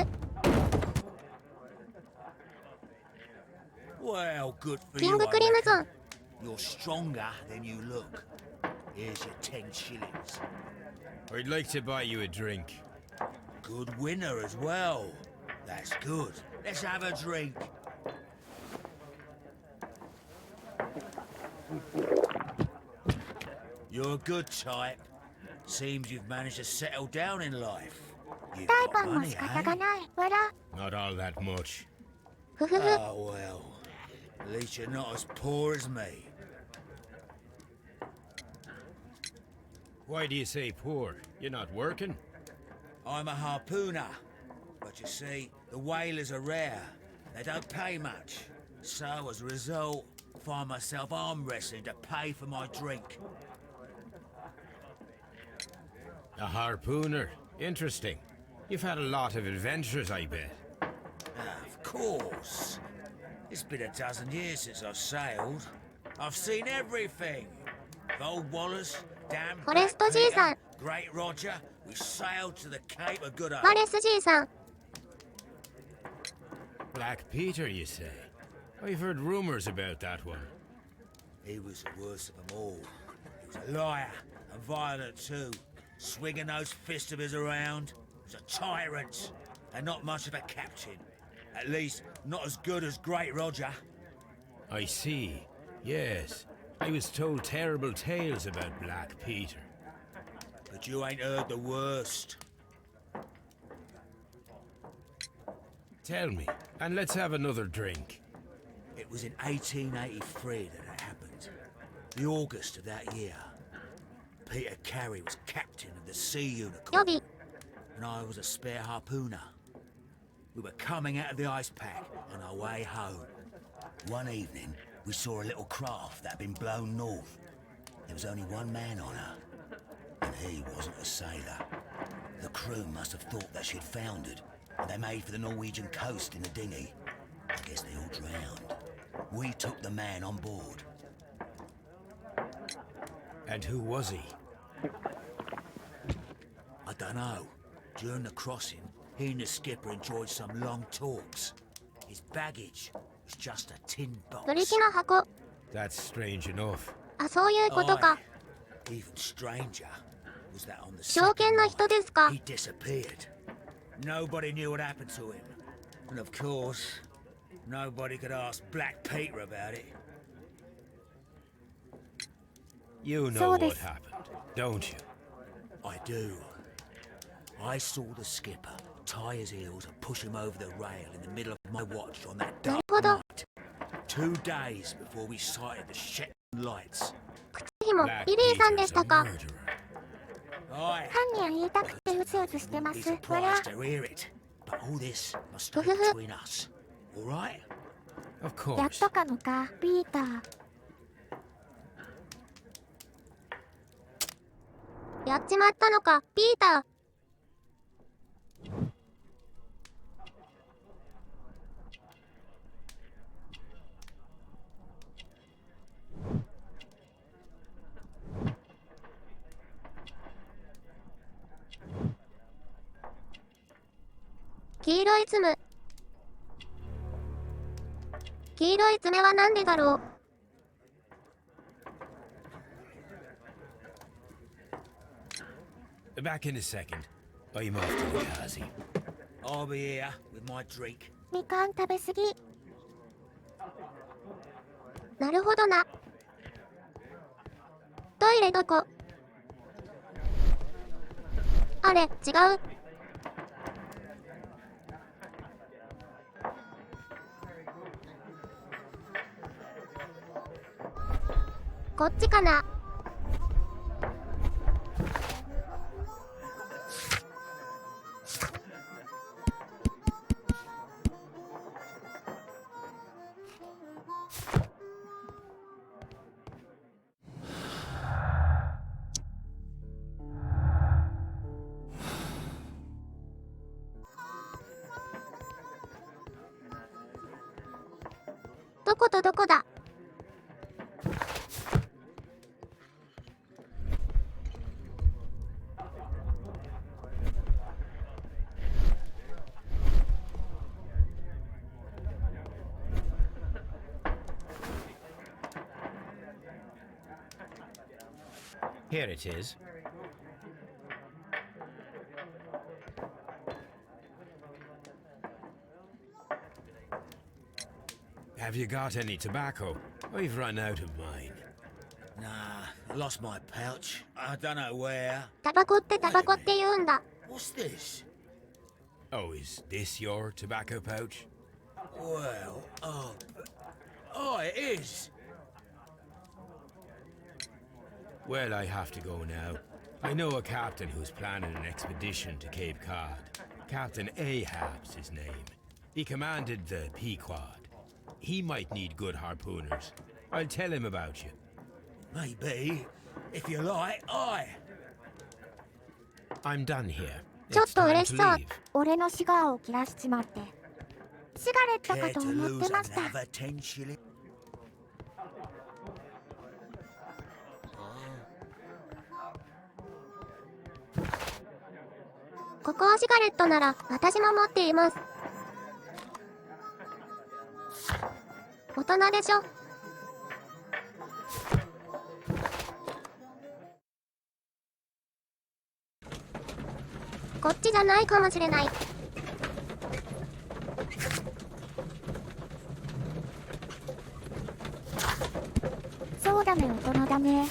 Well, good for キ you. ング I クリムゾ reckon. ン。 You're stronger than you look. Here's your 10 shillings. I'd like to buy you a drink. Good winner as well. That's good. Let's have a drink. You're a good type. Seems you've managed to settle down in life. You've 大 got パンも money, 仕方が eh? ない。わら。 Not all that much. ふふふ。 Oh, well. At least you're not as poor as me. Why do you say poor? You're not working? I'm a harpooner. But you see, the whalers are rare. They don't pay much. So, as a result, I find myself arm wrestling to pay for my drink. A harpooner. Interesting. You've had a lot of adventures, I bet. Of course. It's been a dozen years since I've sailed. I've seen everything. Old Wallace, damn フォレストじいさん。 Great Roger, we sailed to the Cape of Good ワ Hope. レスじいさん。 Black Peter, you say? I've heard rumors about that one. He was the worst of them all. He was a liar and violent too, swinging those fists of his around. He was a tyrant and not much of a captain. At least, not as good as Great Roger. I see. Yes. I was told terrible tales about Black Peter. But you ain't heard the worst. Tell me, and let's have another drink. It was in 1883 that it happened. The August of that year. Peter Carey was captain of the Sea 予 Unicorn, 備。 and I was a spare harpooner. We were coming out of the ice pack on our way home. One evening, we saw a little craft that had been blown north. There was only one man on her, and he wasn't a sailor. The crew must have thought that she'd foundered, and they made for the Norwegian coast in a dinghy. I guess they all drowned. We took the man on board. And who was he? I don't know. During the crossing, he and the skipper enjoyed some long talks. His baggage was just a tin ブリ box. キの箱。 That's strange enough. あ、そういうことか。 Even stranger was that on the 証券 second の人 night, ですか？ he disappeared. Nobody knew what happened to him. And of course, nobody could ask Black Peter about it. You know So what this- happened, don't you? I do. I saw the skipper tie his heels and push him over the rail in the middle of my watch on that なる dark ほど。 night. 2 days before we sighted the Shetland lights. 靴ひも、 Black ビリーさんで Peter's した a か？ murderer. Aye. 犯人言いたくてうつうつしてま Be す。わら。 surprised to hear it. But all this must stay between us. All right? Of やっ course. とかのか、ピーター。やっちまったのか、ピーター。黄色い爪。黄色い爪はなんでだろう。 Back in a second. I'm off to the Kazi. I'll be here with my drink. みかん食べすぎ。なるほどな。トイレどこ？あれ、違う。こっちかな。どことどこだ。Here it is. Have you got any tobacco? I've run out of mine. Nah, I lost my pouch. I don't know where. タバコってタバコって言うんだ。What's this? Oh, is this your tobacco pouch? Well, oh, it is. Well, I have to go now. I know a captain who's planning an expedition to Cape Cod. Captain Ahab's his name. He commanded the Pequod. He might need good harpooners. I'll tell him about you. Maybe. If you like, aye. I'm done here. ちょっ It's と time 嬉し to そう leave.。俺のシガーを切らしちまって。シガレット Care かと to 思っ lose てました。 another 10 shilling? ここはシガレットなら私も持っています。大人でしょ。こっちじゃないかもしれない。そうだね、大人だね。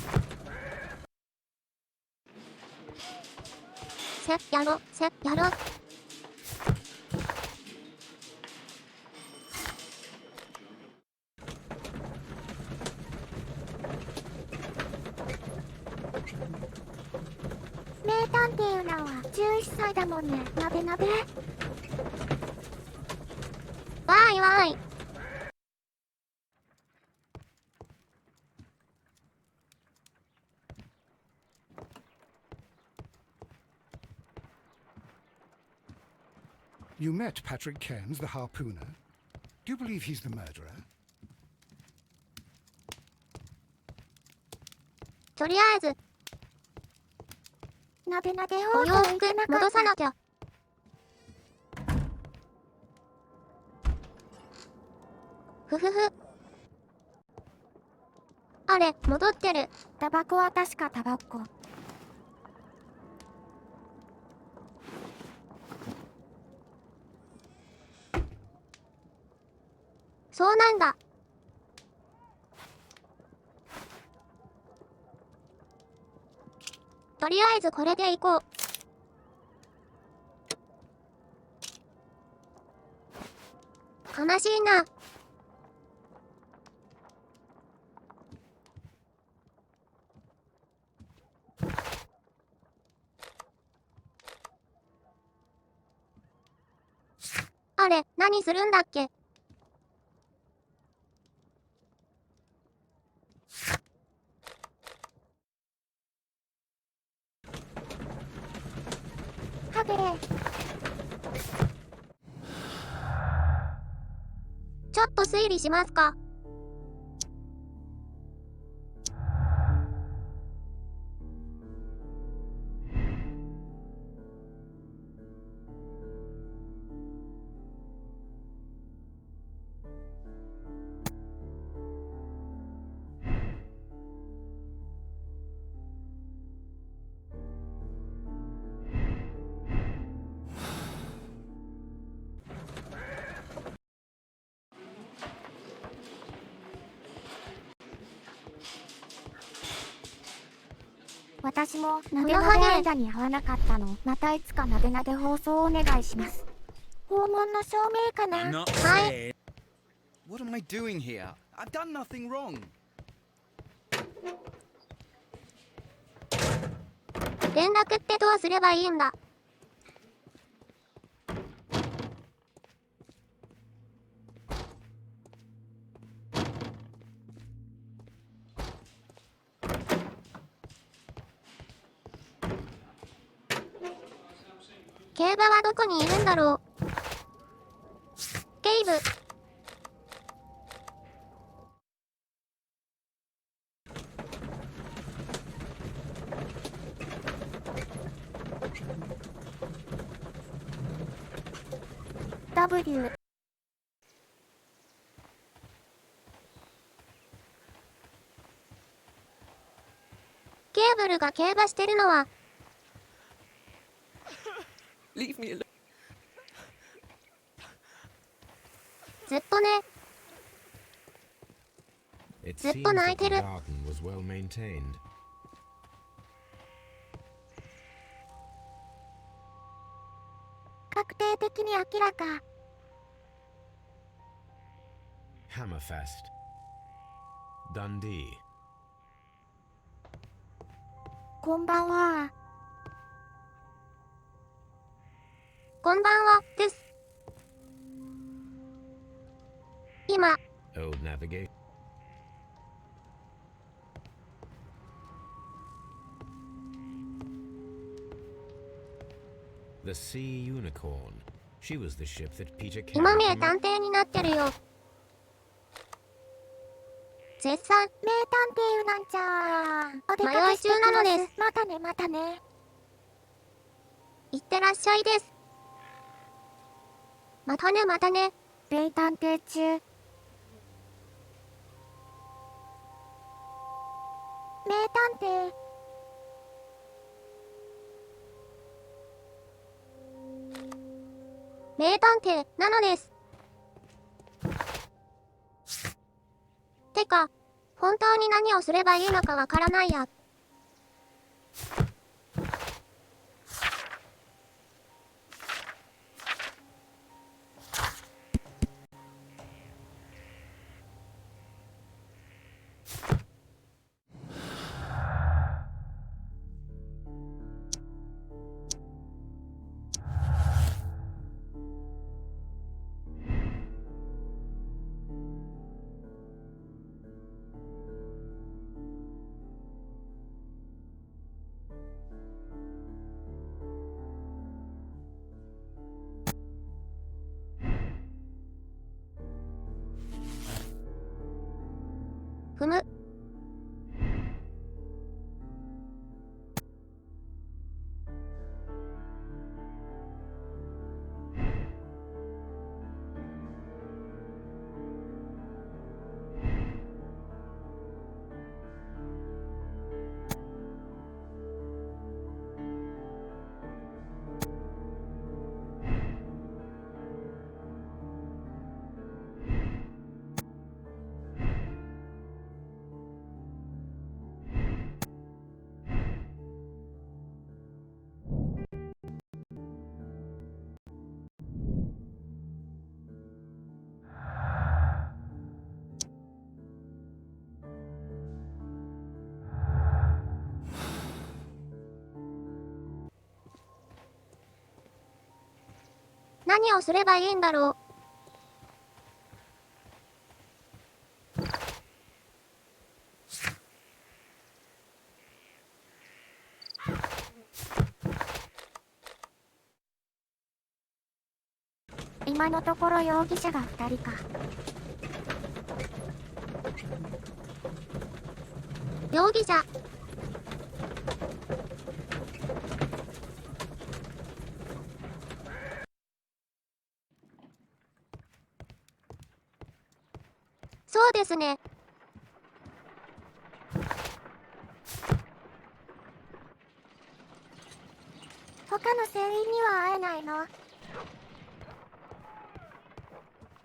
やろ、やろ。名探偵ウナは11歳だもんね。なべなべ。わーいわーい。You met Patrick Cairns, the harpooner. Do you believe he's the murderer? とりあえず、なべなべおを洋服戻さなきゃ。ふふふ。あれ、戻ってる。タバコは確かタバコ。そうなんだ。とりあえずこれで行こう。悲しいな。あれ、何するんだっけ？はげれ。ちょっと推理しますか。私もなでなで間に合わなかったの。またいつかなでなで放送お願いします。訪問の証明かな。はい。What am I doing here? I've done nothing wrong. 連絡ってどうすればいいんだ？競馬はどこにいるんだろう？警部。W。ケーブルが競馬してるのは。Leave me alone. ずっとね。 It ずっ seems と泣い that て the る。 garden was well maintained. 確定的に明らか。Hammerfest. Dundee. こんばんは。こんばんは、です。今、 Old navigation. The Sea Unicorn. She was the ship that Peter 今 carried 名 from 探偵になってるよ。絶賛、名探偵ウナンちゃん。お出かけしてき迷い中なのです。またねまたね。いってらっしゃいです。またねまたね。名探偵中。名探偵。名探偵なのです。てか、本当に何をすればいいのかわからないや。ふむ。何をすればいいんだろう。今のところ容疑者が2人か。容疑者。そうですね。他の船員には会えないの？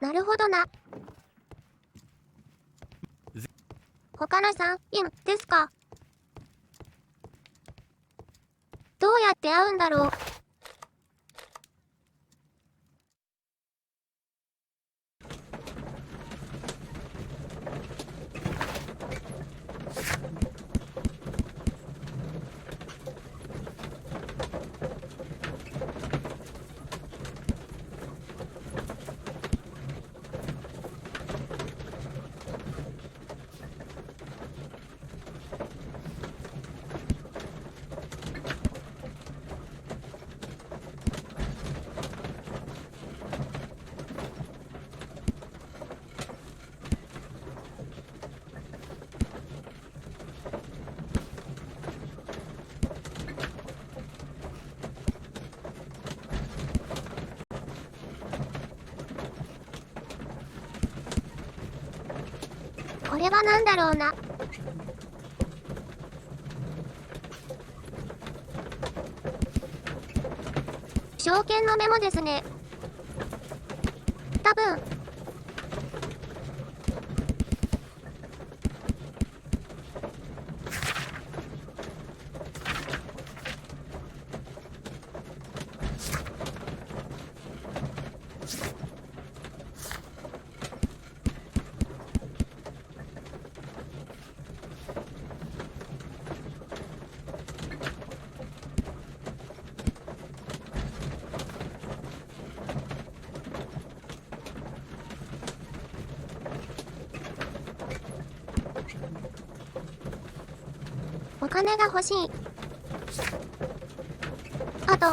なるほどな。他の3員ですか。やって会うんだろう。これは何だろうな。証券のメモですね。多分。お金が欲しい。あと、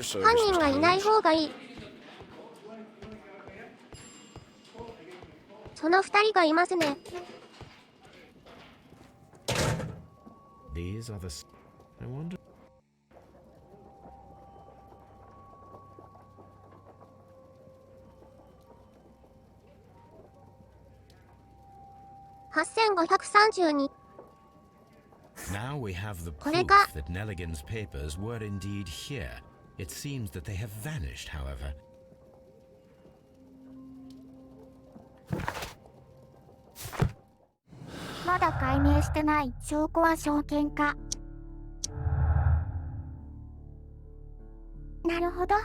犯人がいない方がいい。その二人がいますね。These are the... I wonder... 8532。 Now we have the これ proof か。 that Nelligan's papers were indeed here. It seems that they have vanished, however. まだ解明してない証拠は証券か。なるほど。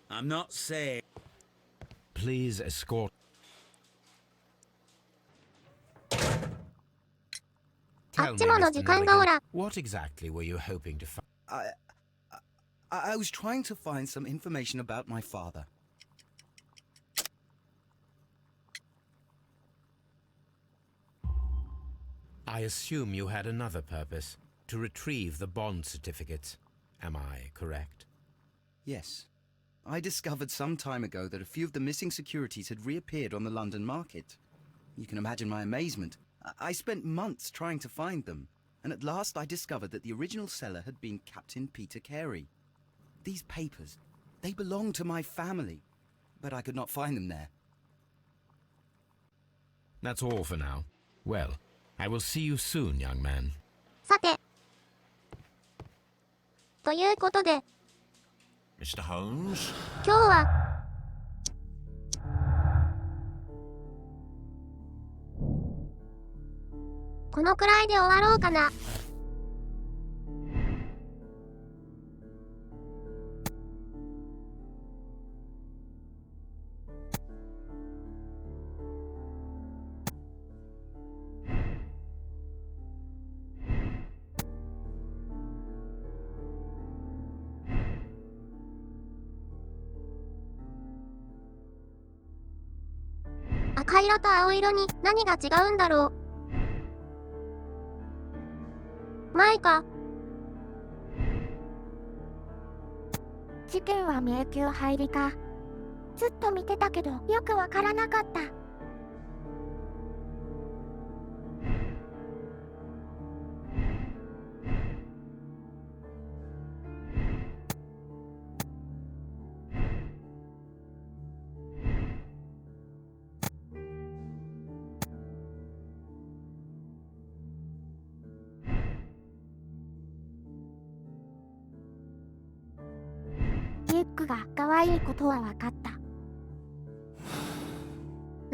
I'm not saying. Please escort... あっちもの時間がおら。 What exactly were you hoping to find? I was trying to find some information about my father. I assume you had another purpose, to retrieve the bond certificates. Am I correct? Yes. I discovered some time ago that a few of the missing securities had reappeared on the London market. You can imagine my amazement. I spent months trying to find them, and at last I discovered that the original seller had been Captain Peter Carey. These papers, they belong to my family, but I could not find them there. That's all for now. Well, I will see you soon, young man. さて。ということで、 Mr. Holmes? 今日は、このくらいで終わろうかな。赤色と青色に何が違うんだろう。前か。事件は迷宮入りか。ずっと見てたけどよくわからなかった。リュックが可愛いことは分かった。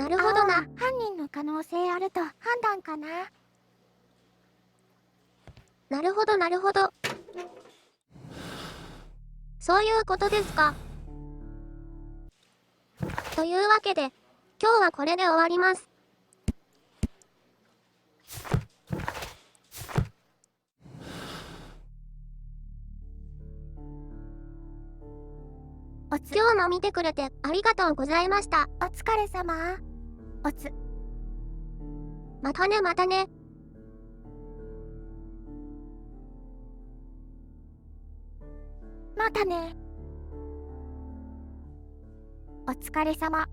なるほどな。犯人の可能性あると判断かな。なるほどなるほど。そういうことですか。というわけで、今日はこれで終わります。今日も見てくれてありがとうございました。お疲れ様。またねまたね。またね。お疲れ様。